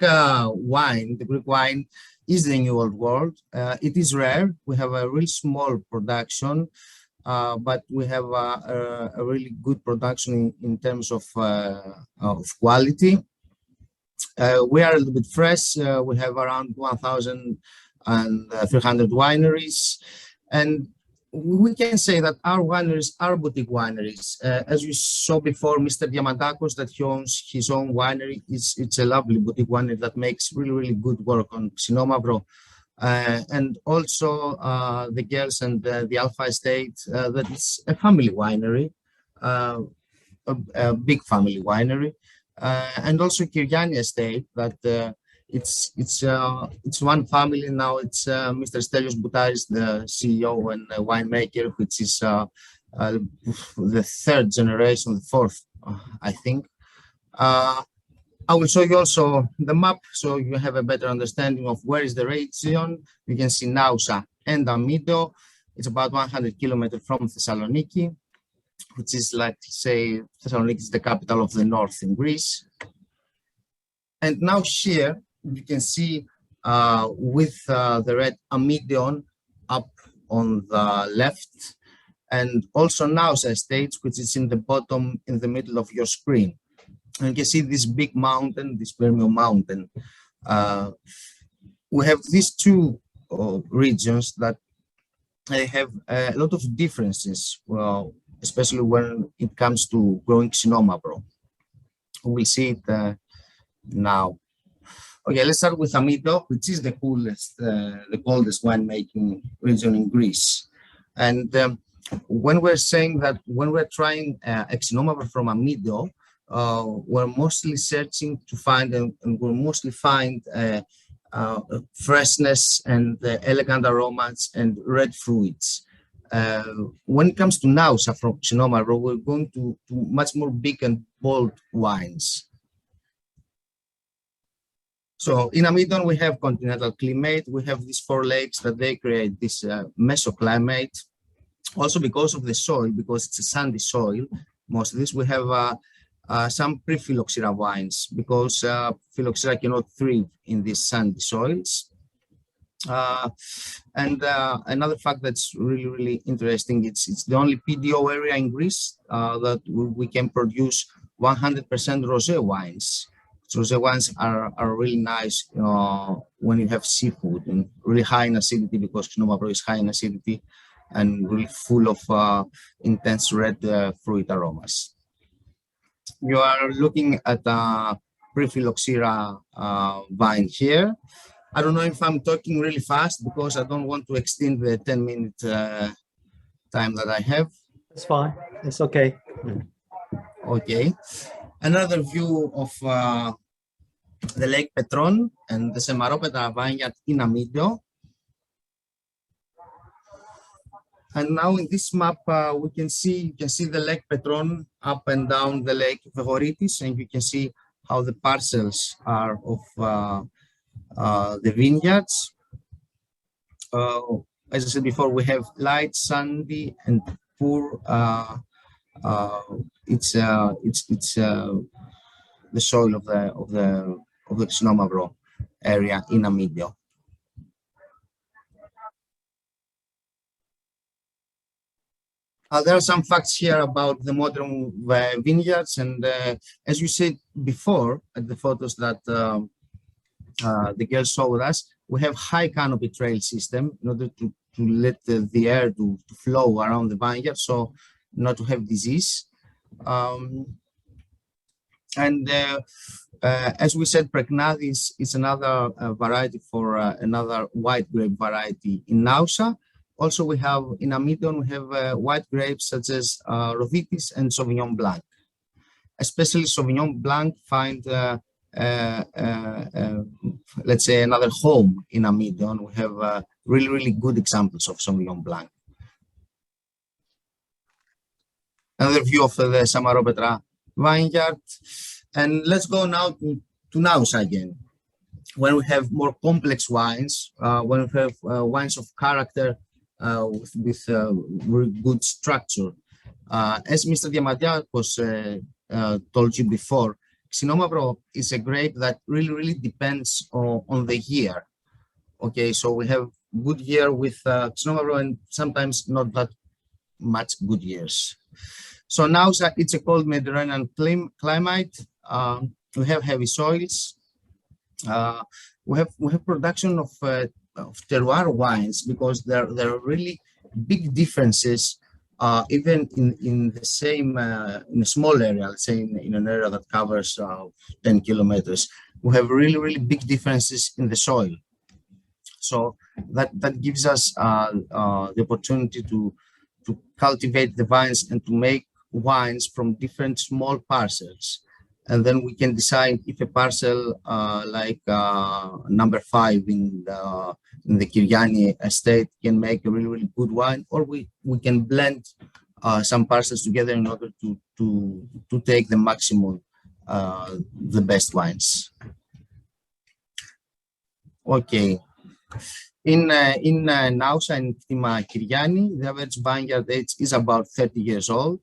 wine is the New Old World. It is rare. We have a really small production, but we have a really good production in terms of quality. We are a little bit fresh. We have around 1,300 wineries, and we can say that our wineries are boutique wineries. As you saw before, Mr. Diamandakos, that he owns his own winery, it's a lovely boutique winery that makes really good work on xenomephore. And also the girls and the Alpha Estate, that is a family winery, a big family winery. and also Haiyan estate that it's one family now. It's Mr. Stelios Boutaris, the CEO and winemaker, which is the third generation, the fourth, I think. I will show you also the map so you have a better understanding of where is the region. You can see Nausa and Amido. It's about 100 kilometers from Thessaloniki, which is like, say, Thessaloniki is the capital of the north in Greece. And now here you can see with the red Amidion up on the left, and also Nausa Estates, which is in the bottom, in the middle of your screen. And you can see this big mountain, this Permian mountain. We have these two regions that have a lot of differences, well, especially when it comes to growing Xinomavro. We'll see it now. Okay, let's start with Amido, which is the coolest, the coldest winemaking region in Greece. And when we're saying that, when we're trying Xinomavro from Amido, we're mostly searching to find, and we'll mostly find freshness and elegant aromas and red fruits. When it comes to Nausa from Xinomavro, we're going to much more big and bold wines. So in Amidon, we have continental climate. We have these four lakes that they create this mesoclimate. Also because of the soil, because it's a sandy soil, most of this, we have some pre-phylloxera wines because phylloxera cannot thrive in these sandy soils. And another fact that's really, really interesting, it's the only PDO area in Greece that we can produce 100% rosé wines. So rosé wines are really nice when you have seafood, and really high in acidity because Xinomavro is high in acidity and really full of intense red fruit aromas. You are looking at a pre-phylloxera vine here. I don't know if I'm talking really fast because I don't want to extend the 10-minute time that I have. It's fine. It's okay. Okay. Another view of the Lake Petron and the Semaropetra vineyard in Amido. And now in this map, you can see the Lake Petron up and down the Lake Vehoritis, and you can see how the parcels are of the vineyards. As I said before, we have light, sandy, and poor. It's the soil of the Xinomavro area in Amidio. There are some facts here about the modern vineyards, and as you said before, at the photos that the girls showed us, we have high canopy trail system in order to let the air to flow around the vineyard, so not to have disease. As we said, Preknadis is another variety for another white grape variety in Nausa. Also, we have in Amidon, we have white grapes such as Roditis and Sauvignon Blanc. Especially Sauvignon Blanc find, let's say, another home in Amidon. We have really, really good examples of Sauvignon Blanc. Another view of the Samaropetra vineyard. And let's go now to Nausa again. When we have more complex wines, when we have wines of character, with very good structure. As Mr. Diamadiakos told you before, Xinomavro is a grape that really depends on the year. Okay, so we have good year with Xinomavro and sometimes not that much good years. So now it's a cold Mediterranean climate. We have heavy soils. We have production of terroir wines because there are really big differences even in the same in a small area, let's say in an area that covers 10 kilometers. We have really big differences in the soil, so that gives us the opportunity to cultivate the vines and to make wines from different small parcels. and then we can decide if a parcel like number 5 in the Kyriani estate can make a really, really good wine, or we can blend some parcels together in order to take the maximum, the best wines. Okay. In Nausa and Kyriani, the average vineyard age is about 30 years old.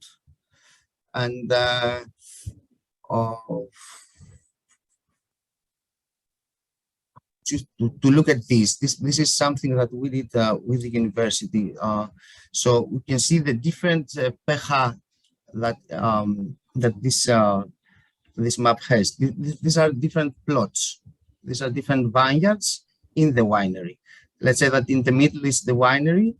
And just to look at this is something that we did with the university. So we can see the different pH that that this map has. These are different plots. These are different vineyards in the winery. Let's say that in the middle is the winery.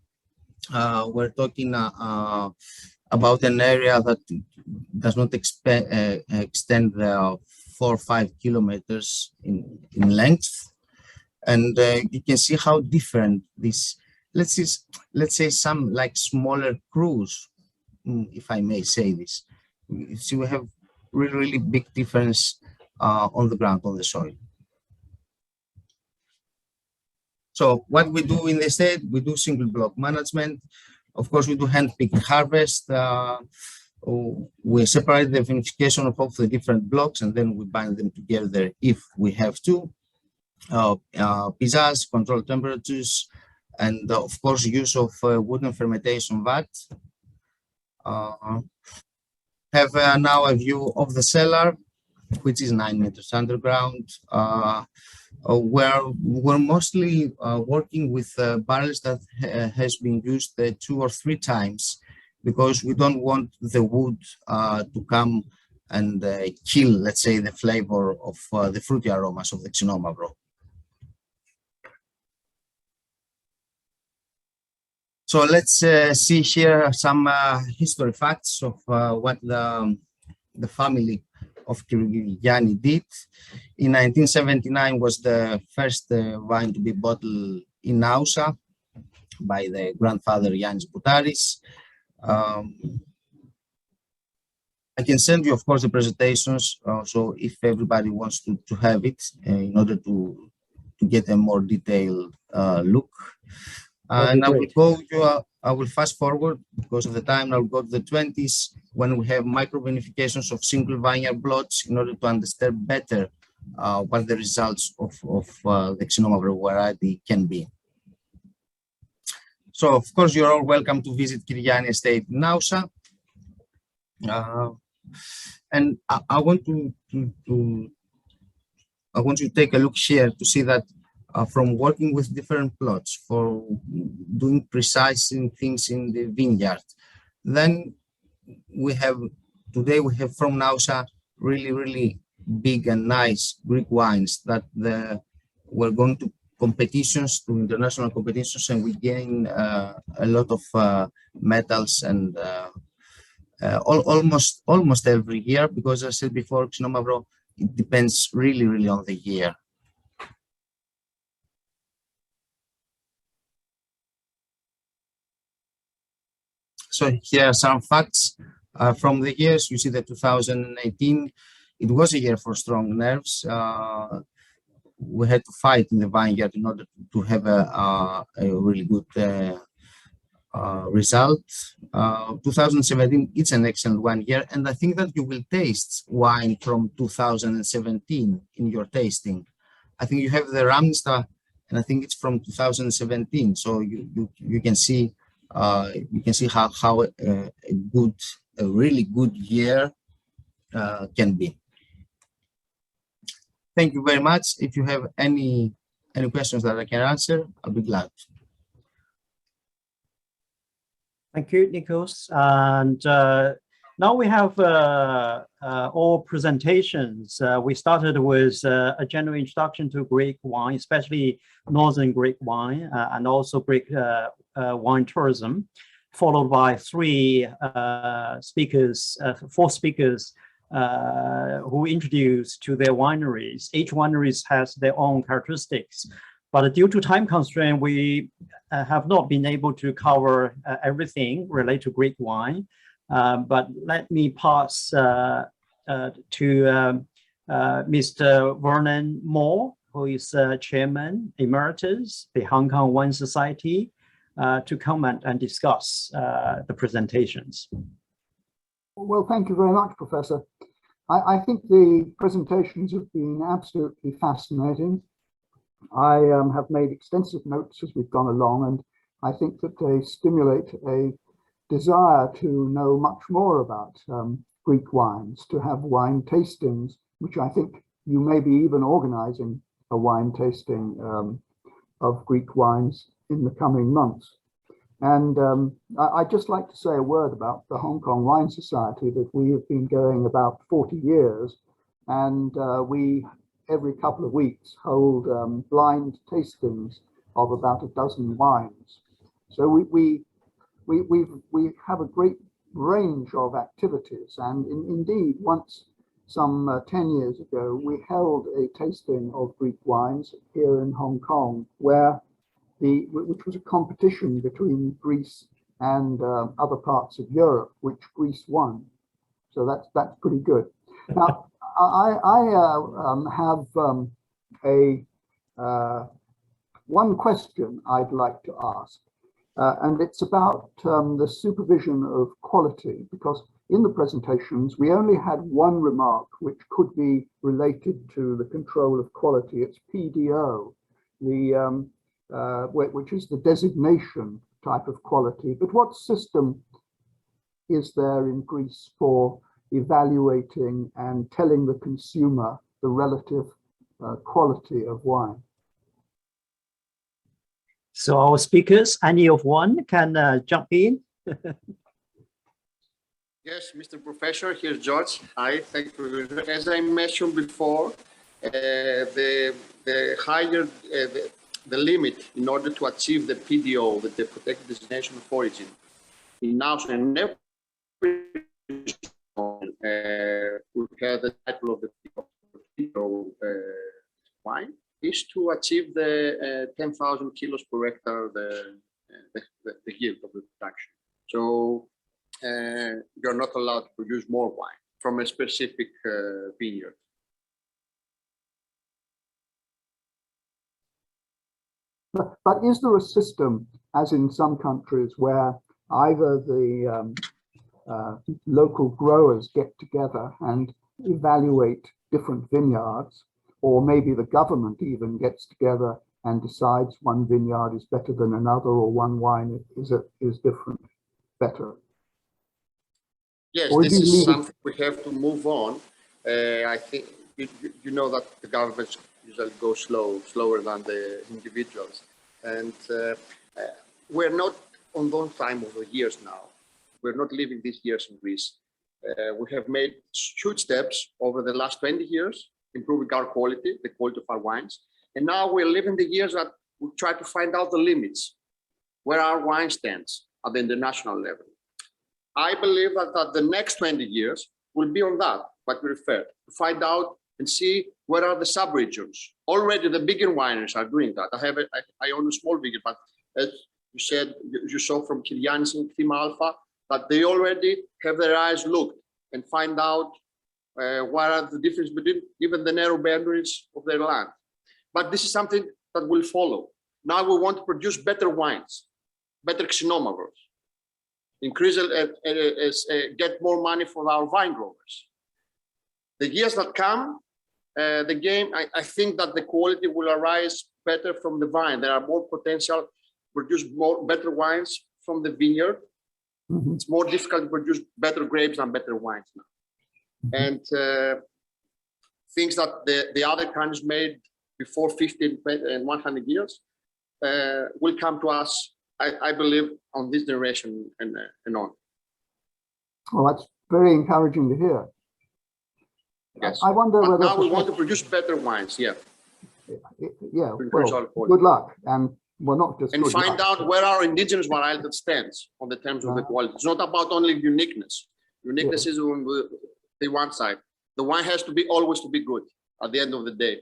We're talking about an area that does not extend 4 or 5 kilometers in length. And you can see how different this, let's say some like smaller crews, if I may say this. So we have really, really big difference on the ground, on the soil. So what we do in the estate, we do single block management. Of course, we do hand-picked harvest. We separate the vinification of the different blocks, and then we bind them together if we have to. Pizzazz, control temperatures, and of course, use of wooden fermentation vat. Have now a view of the cellar, which is 9 meters underground. Where we're mostly working with barrels that has been used 2 or 3 times, because we don't want the wood to come and kill, let's say, the flavor of the fruity aromas of the Xinomavro. So let's see here some history facts of what the family of Kyriani did. In 1979 was the first wine to be bottled in Nausa by the grandfather Yannis Boutaris. I can send you, of course, the presentations, so if everybody wants to have it in order to get a more detailed look. And I will go to, I will fast forward because of the time. I'll go to the 20s when we have micro vinifications of single vineyard plots in order to understand better what the results of the Xinomavro variety can be. So, of course, you're all welcome to visit Kyriani Estate in Nausa. And I want you to take a look here to see that from working with different plots, for doing precise things in the vineyard, then today we have from Nausa really, really big and nice Greek wines that we're going to competitions, to international competitions, and we gain a lot of medals and almost every year, because as I said before, Xinomavro, it depends really, really on the year. So here are some facts from the years. You see that 2018, it was a year for strong nerves. We had to fight in the vineyard in order to have a really good result. 2017, it's an excellent 1 year, and I think that you will taste wine from 2017 in your tasting. I think you have the Ramnista, and I think it's from 2017. So you can see how a really good year can be. Thank you very much. If you have any questions that I can answer, I'll be glad. Thank you, Nikos. And now we have all presentations. We started with a general introduction to Greek wine, especially Northern Greek wine, and also Greek wine tourism, followed by four speakers who introduced to their wineries. Each wineries has their own characteristics, but due to time constraint, we have not been able to cover everything related to Greek wine. But let me pass Mr. Vernon Moore, who is Chairman Emeritus, the Hong Kong Wine Society, to comment and discuss the presentations. Well, thank you very much, Professor. I think the presentations have been absolutely fascinating. I have made extensive notes as we've gone along, and I think that they stimulate a desire to know much more about Greek wines, to have wine tastings, which I think you may be even organizing a wine tasting of Greek wines in the coming months. And I'd just like to say a word about the Hong Kong Wine Society, that we have been going about 40 years, and we every couple of weeks hold blind tastings of about a dozen wines. So we have a great range of activities, and indeed once some 10 years ago we held a tasting of Greek wines here in Hong Kong, which was a competition between Greece and other parts of Europe, which Greece won. So that's pretty good. Now I have one question I'd like to ask, and it's about the supervision of quality, because in the presentations we only had one remark which could be related to the control of quality. It's PDO, which is the designation type of quality. But what system is there in Greece for evaluating and telling the consumer the relative quality of wine? So our speakers, any of one can jump in. Yes, Mr. Professor, here's George. Hi, thank you. As I mentioned before, the higher the limit in order to achieve the PDO, the protected designation of origin, in now and every we have the title of the PDO wine is to achieve the 10,000 kilos per hectare, the yield of the production. So you're not allowed to produce more wine from a specific vineyard. But is there a system, as in some countries, where either the local growers get together and evaluate different vineyards, or maybe the government even gets together and decides one vineyard is better than another, or one wine is different, better? Yes, this is something we have to move on. I think you know that the governments usually go slower than the individuals, and we're not on those time of the years now. We're not living these years in Greece. We have made huge steps over the last 20 years, improving our quality, the quality of our wines, and now we're living the years that we try to find out the limits, where our wine stands at the international level. I believe that the next 20 years will be on that, what we refer, to find out and see where are the sub-regions. Already the bigger wineries are doing that. I own a small vineyard, but as you said, you saw from Haiyan and Thema Alpha, that they already have their eyes looked and find out what are the difference between even the narrow boundaries of their land. But this is something that will follow. Now we want to produce better wines, better xenomagrons, increase get more money for our vine growers. The years that come, the game, I think that the quality will arise better from the vine. There are more potential to produce better wines from the vineyard. Mm-hmm. It's more difficult to produce better grapes than better wines now. Mm-hmm. And things that the other countries made before 50 and 100 years will come to us, I believe, on this generation and on. Well, that's very encouraging to hear. Yes. I wonder whether now we want to produce better wines. Yeah. Yeah. Well, good luck, and well, not just. And find out where our indigenous variety stands on the terms of the quality. It's not about only uniqueness. Uniqueness is on the one side. The wine has to be always to be good at the end of the day.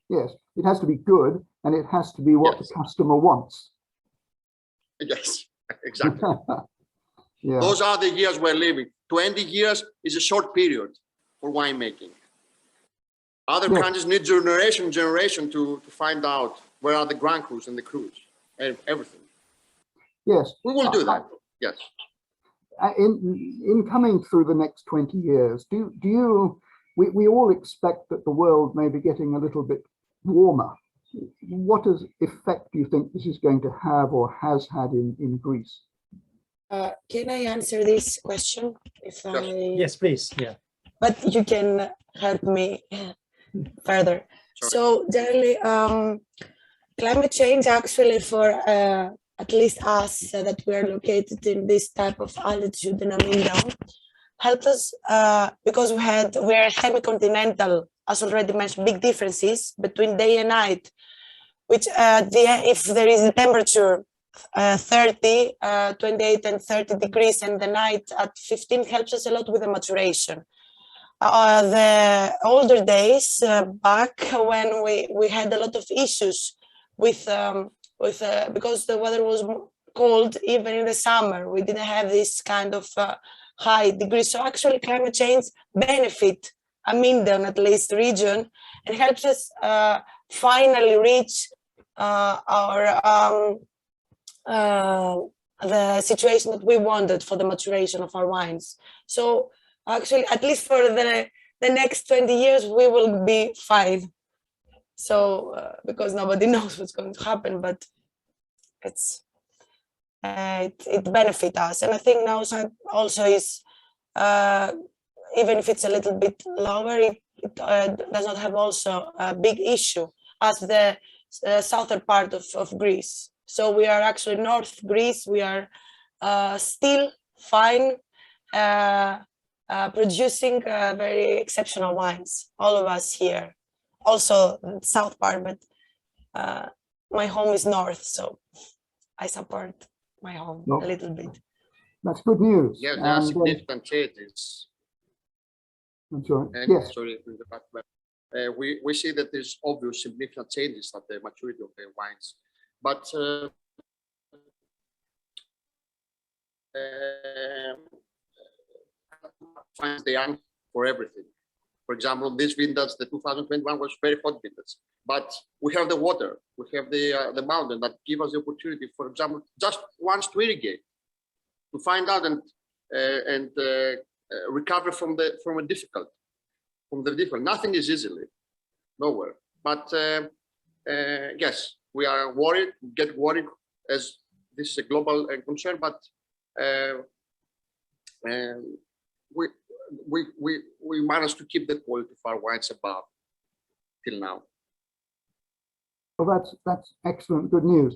Yes, it has to be good, and it has to be what the customer wants. Yes, exactly. Yeah. Those are the years we're living. 20 years is a short period. for winemaking. Other countries need generation to find out where are the Grand Crus and the Crus and everything. Yes. We will do that. Yes. In coming through the next 20 years, we all expect that the world may be getting a little bit warmer. What effect do you think this is going to have or has had in Greece? Can I answer this question? Yes, please. Yeah. But you can help me further. Sorry. So generally, climate change actually for at least us that we are located in this type of altitude in Amindao helped us because we are semi-continental, as already mentioned, big differences between day and night, which if there is a temperature 28 and 30 degrees and the night at 15 helps us a lot with the maturation. The older days back when we had a lot of issues with because the weather was cold even in the summer, we didn't have this kind of high degrees. So actually climate change benefit Amindao, at least region, and helps us finally reach the situation that we wanted for the maturation of our wines. So actually, at least for the next 20 years, we will be fine. So because nobody knows what's going to happen, but it benefits us. And I think now also is, even if it's a little bit lower, it does not have also a big issue as the southern part of Greece. So we are actually North Greece. We are still fine, producing very exceptional wines, all of us here. Also south part, but my home is north, so I support my home a little bit. That's good news. Yeah, there are significant changes. I'm sorry. Yes. Sorry, we see that there's obvious significant changes at the maturity of the wines, but finds the young for everything. For example, this vintage, the 2021 was very hot vintage, but we have the water, we have the mountain that give us the opportunity, for example, just once to irrigate, to find out and recover from the difficult. Nothing is easily, nowhere. But yes, we are worried, get worried as this is a global concern, but we managed to keep the quality of our wines above till now. Well, that's excellent, good news.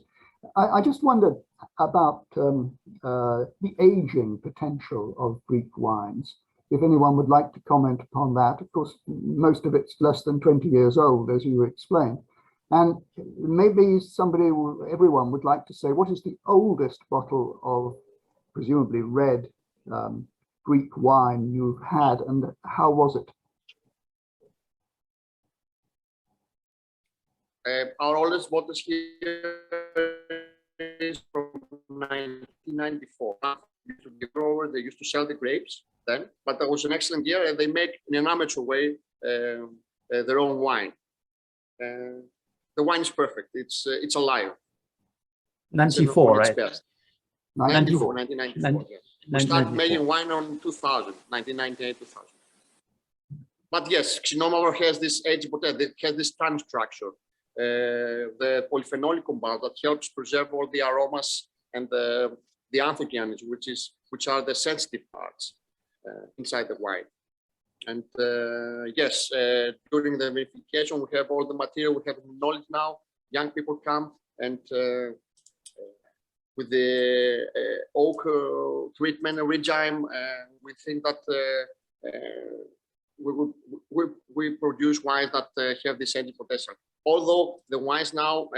I just wondered about the aging potential of Greek wines. If anyone would like to comment upon that. Of course, most of it's less than 20 years old, as you explained. And maybe everyone would like to say, what is the oldest bottle of presumably red Greek wine you've had, and how was it? Our oldest bottles here is from 1994. They used to sell the grapes then, but that was an excellent year, and they make in an amateur way their own wine. The wine is perfect. It's alive. 94, right? 1994. Yes. We started making wine on 1998, 2000. But yes, Xinomavro has this age potential. It has this time structure. The polyphenolic compound that helps preserve all the aromas and the anthocyanins, which are the sensitive parts inside the wine. And yes, during the verification, we have all the material, we have knowledge now. Young people come and with the oak treatment regime, we think that we produce wines that have this energy potential. Although the wines now,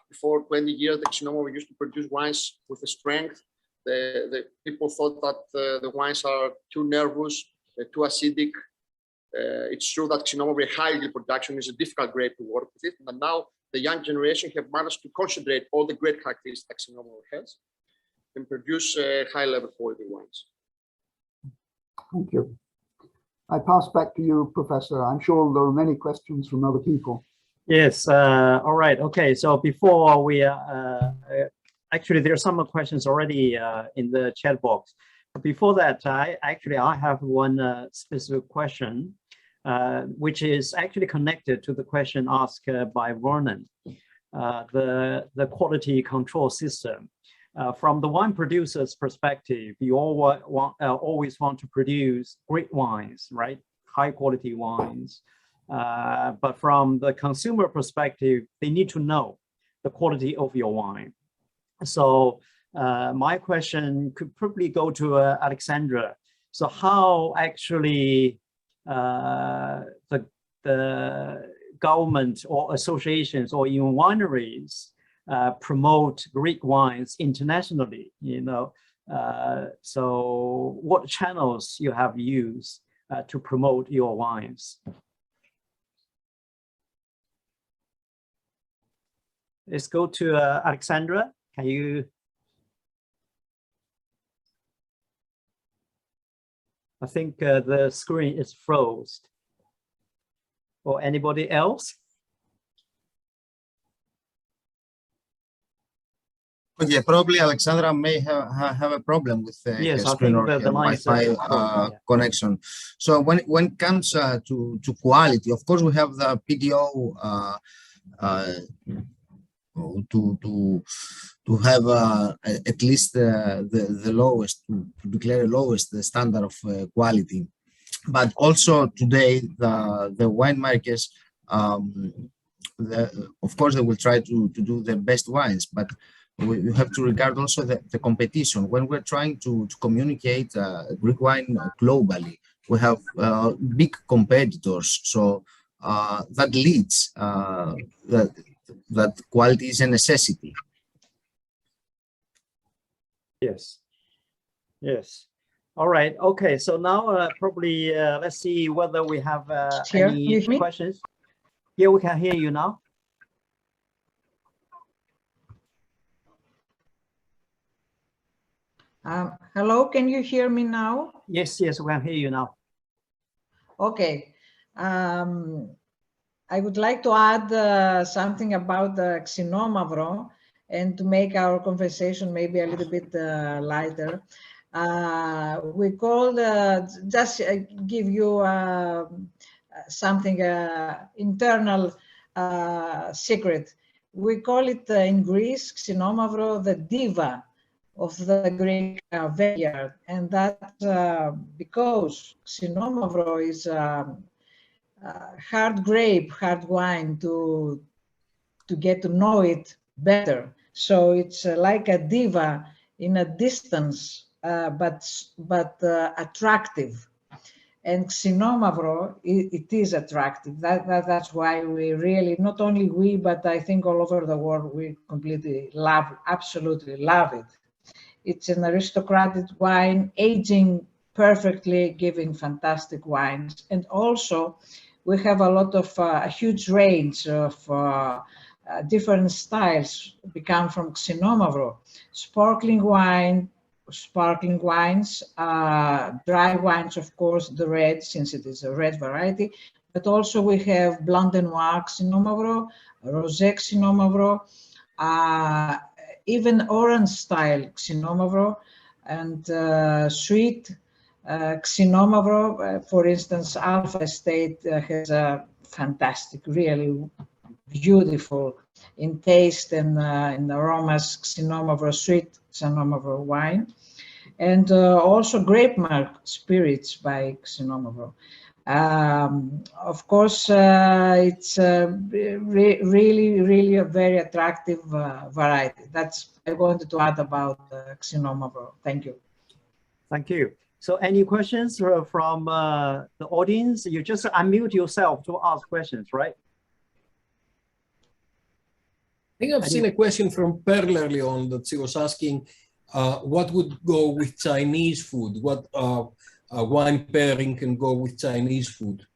before 20 years, the Xinomavro used to produce wines with a strength. The people thought that the wines are too nervous, too acidic. It's true that Xinomavro high yield production is a difficult grape to work with it, but now the young generation have managed to concentrate all the great characteristics that Xinomavro has and produce high level quality wines. Thank you. I pass back to you, Professor. I'm sure there are many questions from other people. Yes, all right, okay. So before we, actually there are some questions already in the chat box. Before that, I have one specific question, which is actually connected to the question asked by Vernon, the quality control system. From the wine producer's perspective, you always want to produce great wines, right? High quality wines. But from the consumer perspective, they need to know the quality of your wine. So my question could probably go to Alexandra. So how actually the government or associations or even wineries promote Greek wines internationally, you know? So what channels you have used to promote your wines? Let's go to Alexandra. Can you? I think the screen is frozen. Or anybody else? Yeah, probably Alexandra may have a problem with her screen or her Wi-Fi connection. So when it comes to quality, of course we have the PDO to have at least the lowest, to declare the lowest standard of quality. But also today the winemakers, of course they will try to do the best wines, but we have to regard also the competition. When we're trying to communicate Greek wine globally, we have big competitors. So that leads that quality is a necessity. Yes. Yes. All right. Okay. So now probably let's see whether we have any questions. Yeah, we can hear you now. Hello, can you hear me now? Yes, yes, we can hear you now. Okay. I would like to add something about the Xinomavro and to make our conversation maybe a little bit lighter. We call, just give you something internal secret. We call it in Greece, Xinomavro, the diva of the Greek vineyard, and that's because Xinomavro is hard grape, hard wine to get to know it better. So it's like a diva in a distance, but attractive. And Xinomavro, it is attractive. That's why we really, not only we, but I think all over the world, we completely love, absolutely love it. It's an aristocratic wine, aging perfectly, giving fantastic wines. And also, we have a lot of, a huge range of different styles become from Xinomavro. Sparkling wine, sparkling wines, dry wines, of course, the red, since it is a red variety, but also we have Blanc de Noir Xinomavro, Rosé Xinomavro, even orange style Xinomavro, and sweet Xinomavro. For instance, Alpha Estate has a fantastic, really beautiful in taste and in aromas Xinomavro, sweet Xinomavro wine. And also Grape Mark spirits by Xinomavro. Of course, it's really a very attractive variety. That's I wanted to add about Xinomavro. Thank you. Thank you. So any questions from the audience? You just unmute yourself to ask questions, right? I think I've seen a question from Pearl early on that she was asking what would go with Chinese food? What wine pairing can go with Chinese food?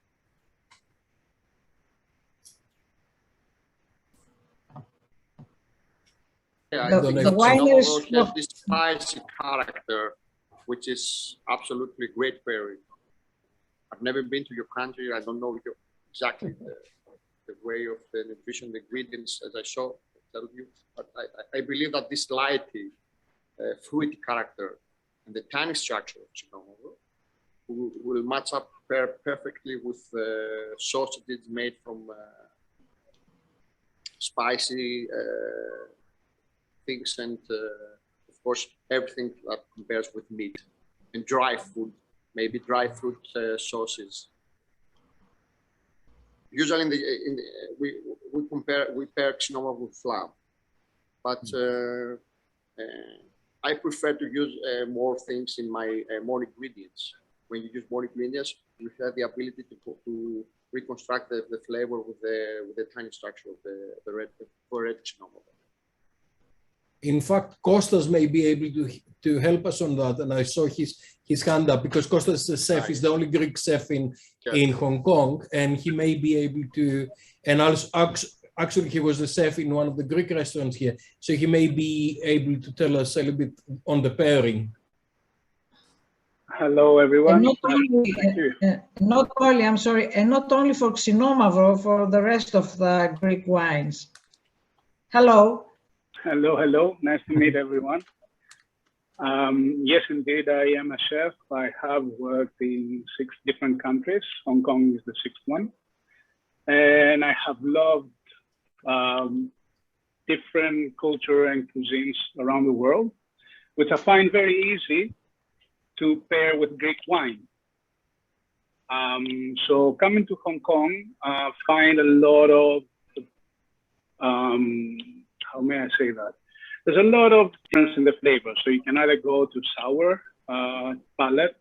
Yeah, the wine has this spicy character, which is absolutely great pairing. I've never been to your country. I don't know exactly the way of the nutrition, the ingredients, as I saw, tell you. But I believe that this lighty, fruity character and the tiny structure of Chinomo will match up perfectly with sausages made from spicy things and, of course, everything that compares with meat and dry food, maybe dry fruit sauces. Usually, we pair Chinomo with flam, but I prefer to use more things in my more ingredients. When you use more ingredients, you have the ability to reconstruct the flavor with the tiny structure of the red Chinomo. In fact, Kostas may be able to help us on that, and I saw his hand up because Kostas is a chef, is the only Greek chef in Hong Kong, and he may be able to, and also actually he was the chef in one of the Greek restaurants here, so he may be able to tell us a little bit on the pairing. Hello, everyone. And not only for Xinomavro, for the rest of the Greek wines. Hello. Hello, hello. Nice to meet everyone. Yes, indeed, I am a chef. I have worked in 6 different countries. Hong Kong is the 6th one. And I have loved different culture and cuisines around the world, which I find very easy to pair with Greek wine. So coming to Hong Kong, I find a lot of, how may I say that? There's a lot of difference in the flavor. So you can either go to sour palate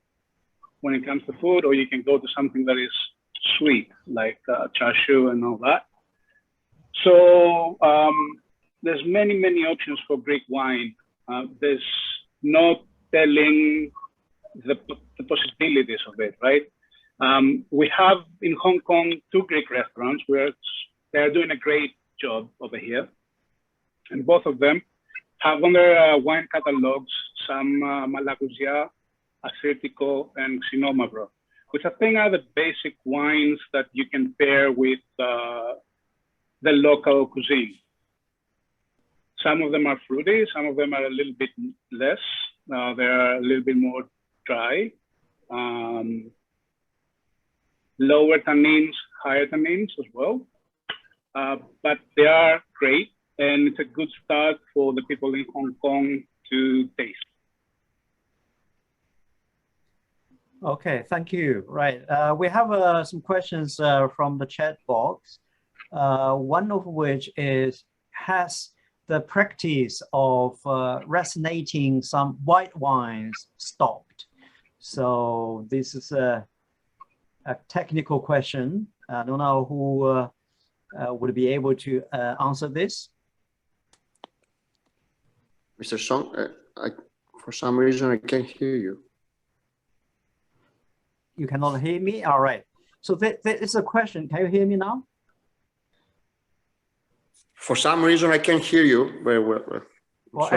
when it comes to food, or you can go to something that is sweet, like char siu and all that. So there's many, many options for Greek wine. There's no telling the possibilities of it, right? We have in Hong Kong 2 Greek restaurants where they're doing a great job over here. And both of them have on their wine catalogs some Malagousia, Assyrtiko, and Xinomavro, which I think are the basic wines that you can pair with the local cuisine. Some of them are fruity, some of them are a little bit less. They're a little bit more dry, lower tannins, higher tannins as well. But they are great, and it's a good start for the people in Hong Kong to taste. Okay, thank you. Right, we have some questions from the chat box. One of which is, has the practice of racinating some white wines stopped? So this is a technical question. I don't know who would be able to answer this. Mr. Song, for some reason, I can't hear you. You cannot hear me? All right. So there is a question. Can you hear me now? For some reason, I can't hear you very well. Well,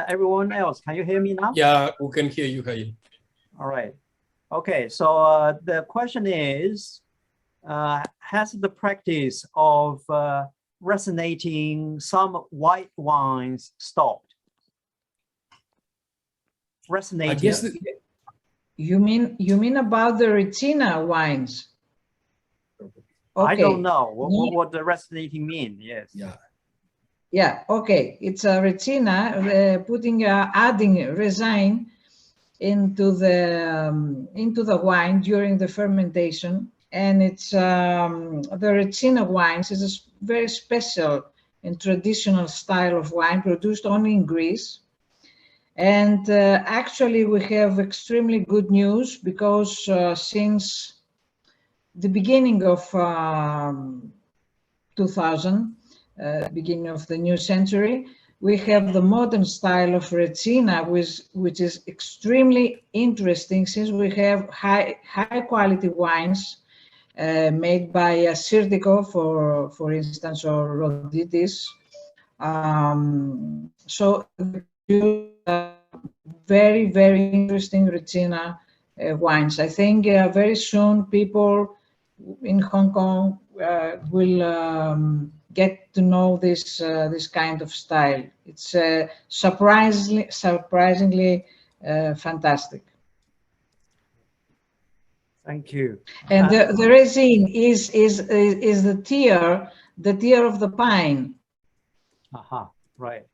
everyone else, can you hear me now? Yeah, we can hear you, Haiyan. All right. Okay, so the question is, has the practice of racinating some white wines stopped? Racinating. I guess You mean about the Retsina wines? Okay. I don't know what the racinating mean. Yes. Yeah. Okay. It's a Retsina adding resin into the wine during the fermentation, and it's the Retsina wines is a very special and traditional style of wine produced only in Greece. And actually, we have extremely good news because since the beginning of 2000, beginning of the new century, we have the modern style of Retsina, which is extremely interesting since we have high quality wines made by Assyrtiko, for instance, or Rhoditis. So very, very interesting Retsina wines. I think very soon people in Hong Kong will get to know this this kind of style. It's surprisingly fantastic. Thank you. And the resin is the tear of the pine. Aha, right.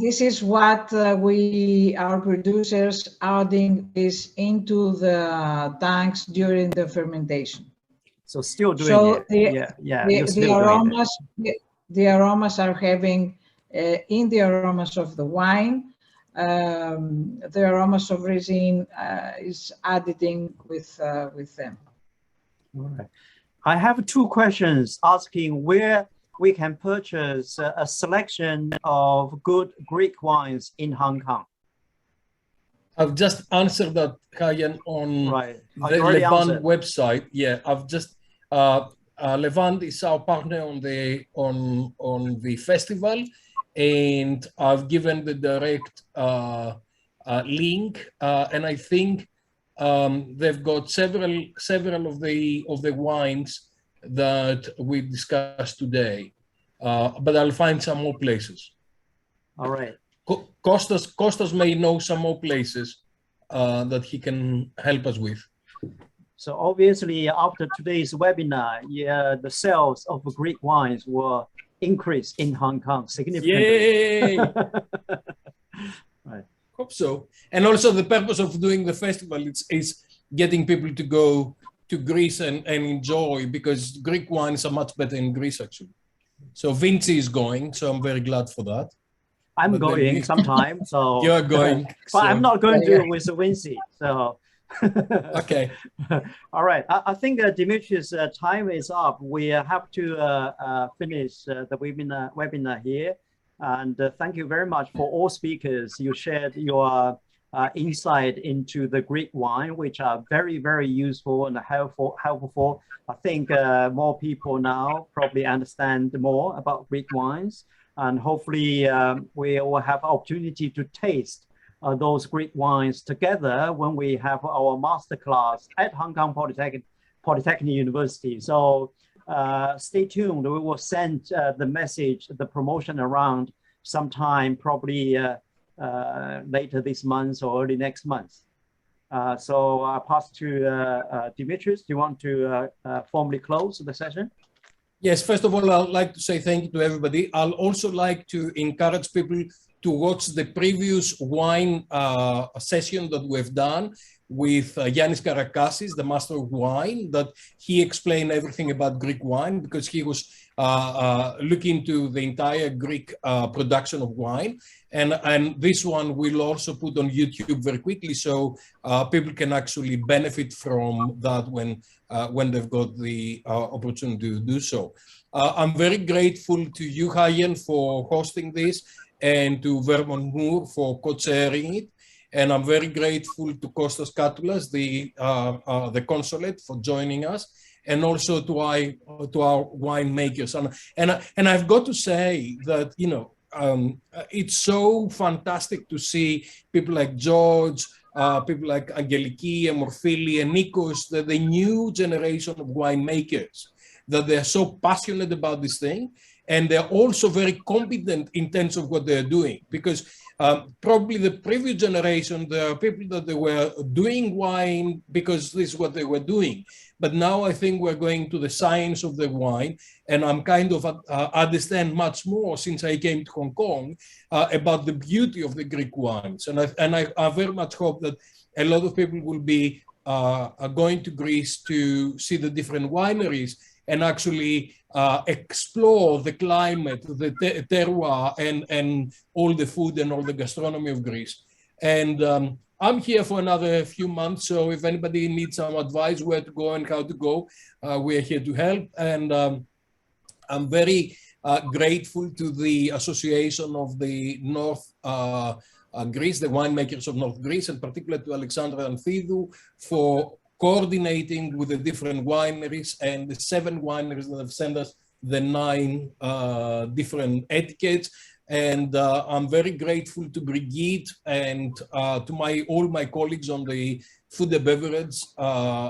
This is what our producers adding this into the tanks during the fermentation. So still doing it. The aromas are having in the aromas of the wine. The aromas of resin is adding with them. All right. I have two questions asking where we can purchase a selection of good Greek wines in Hong Kong. I've just answered that, Haiyan, on the Levant website. Yeah, I've just Levant is our partner on the festival, and I've given the direct link, and I think they've got several of the wines that we discussed today, but I'll find some more places. All right. Kostas may know some more places that he can help us with. So obviously, after today's webinar, the sales of Greek wines will increase in Hong Kong significantly. Yay! Right. Hope so. And also the purpose of doing the festival is getting people to go to Greece and enjoy, because Greek wines are much better in Greece, actually. So Vinci is going, so I'm very glad for that. I'm going sometime, so you're going, but so. I'm not going to do it with Vinci. So okay. All right. I think Dimitrios' time is up. We have to finish the webinar here. And thank you very much for all speakers. You shared your insight into the Greek wine, which are very, very useful and helpful. I think more people now probably understand more about Greek wines, and hopefully we will have opportunity to taste those Greek wines together when we have our masterclass at Hong Kong Polytechnic University. So stay tuned. We will send the message, the promotion around sometime probably later this month or early next month. So I'll pass to Dimitrios. Do you want to formally close the session? Yes, first of all, I'd like to say thank you to everybody. I'll also like to encourage people to watch the previous wine session that we've done with Yannis Karakassis, the master of wine, that he explained everything about Greek wine, because he was looking into the entire Greek production of wine. And this one we'll also put on YouTube very quickly, so people can actually benefit from that when they've got the opportunity to do so. I'm very grateful to you, Haiyan, for hosting this, and to Vernon for co-chairing it. And I'm very grateful to Kostas Kattoulas, the consulate, for joining us, and also to our winemakers. And I've got to say that, you know, it's so fantastic to see people like George, people like Angeliki, Morphili, and Nikos, the new generation of winemakers, that they're so passionate about this thing. And they're also very competent in terms of what they're doing, because probably the previous generation, there are people that they were doing wine because this is what they were doing. But now I think we're going to the science of the wine, and I'm kind of understand much more since I came to Hong Kong about the beauty of the Greek wines. And I very much hope that a lot of people will be going to Greece to see the different wineries and actually explore the climate, the terroir, and all the food and all the gastronomy of Greece. And I'm here for another few months, so if anybody needs some advice where to go and how to go, we're here to help. And I'm very grateful to the Association of the North Greece, the winemakers of North Greece, and particularly to Alexandra Anthidou for coordinating with the different wineries and the 7 wineries that have sent us the 9 different etiquettes. And I'm very grateful to Brigitte and to all my colleagues on the food and beverage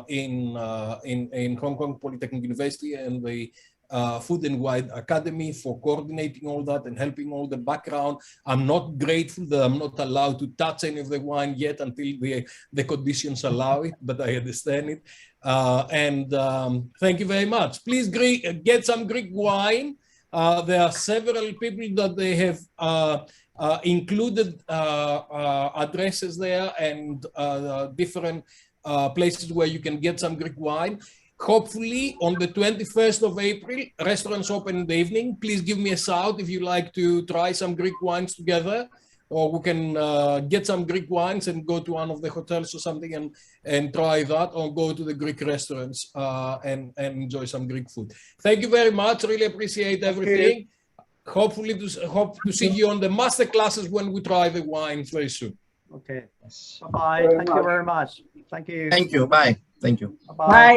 in Hong Kong Polytechnic University and the Food and Wine Academy for coordinating all that and helping all the background. I'm not grateful that I'm not allowed to touch any of the wine yet until the conditions allow it, but I understand it. Thank you very much. Please get some Greek wine. There are several people that they have included addresses there and different places where you can get some Greek wine. Hopefully on the 21st of April, restaurants open in the evening. Please give me a shout if you like to try some Greek wines together, or we can get some Greek wines and go to one of the hotels or something and try that, or go to the Greek restaurants and enjoy some Greek food. Thank you very much. Really appreciate everything. Hopefully hope to see you on the master classes when we try the wines very soon. Okay. Bye-bye. Thank you very much. Thank you. Thank you. Bye. Thank you. Bye-bye.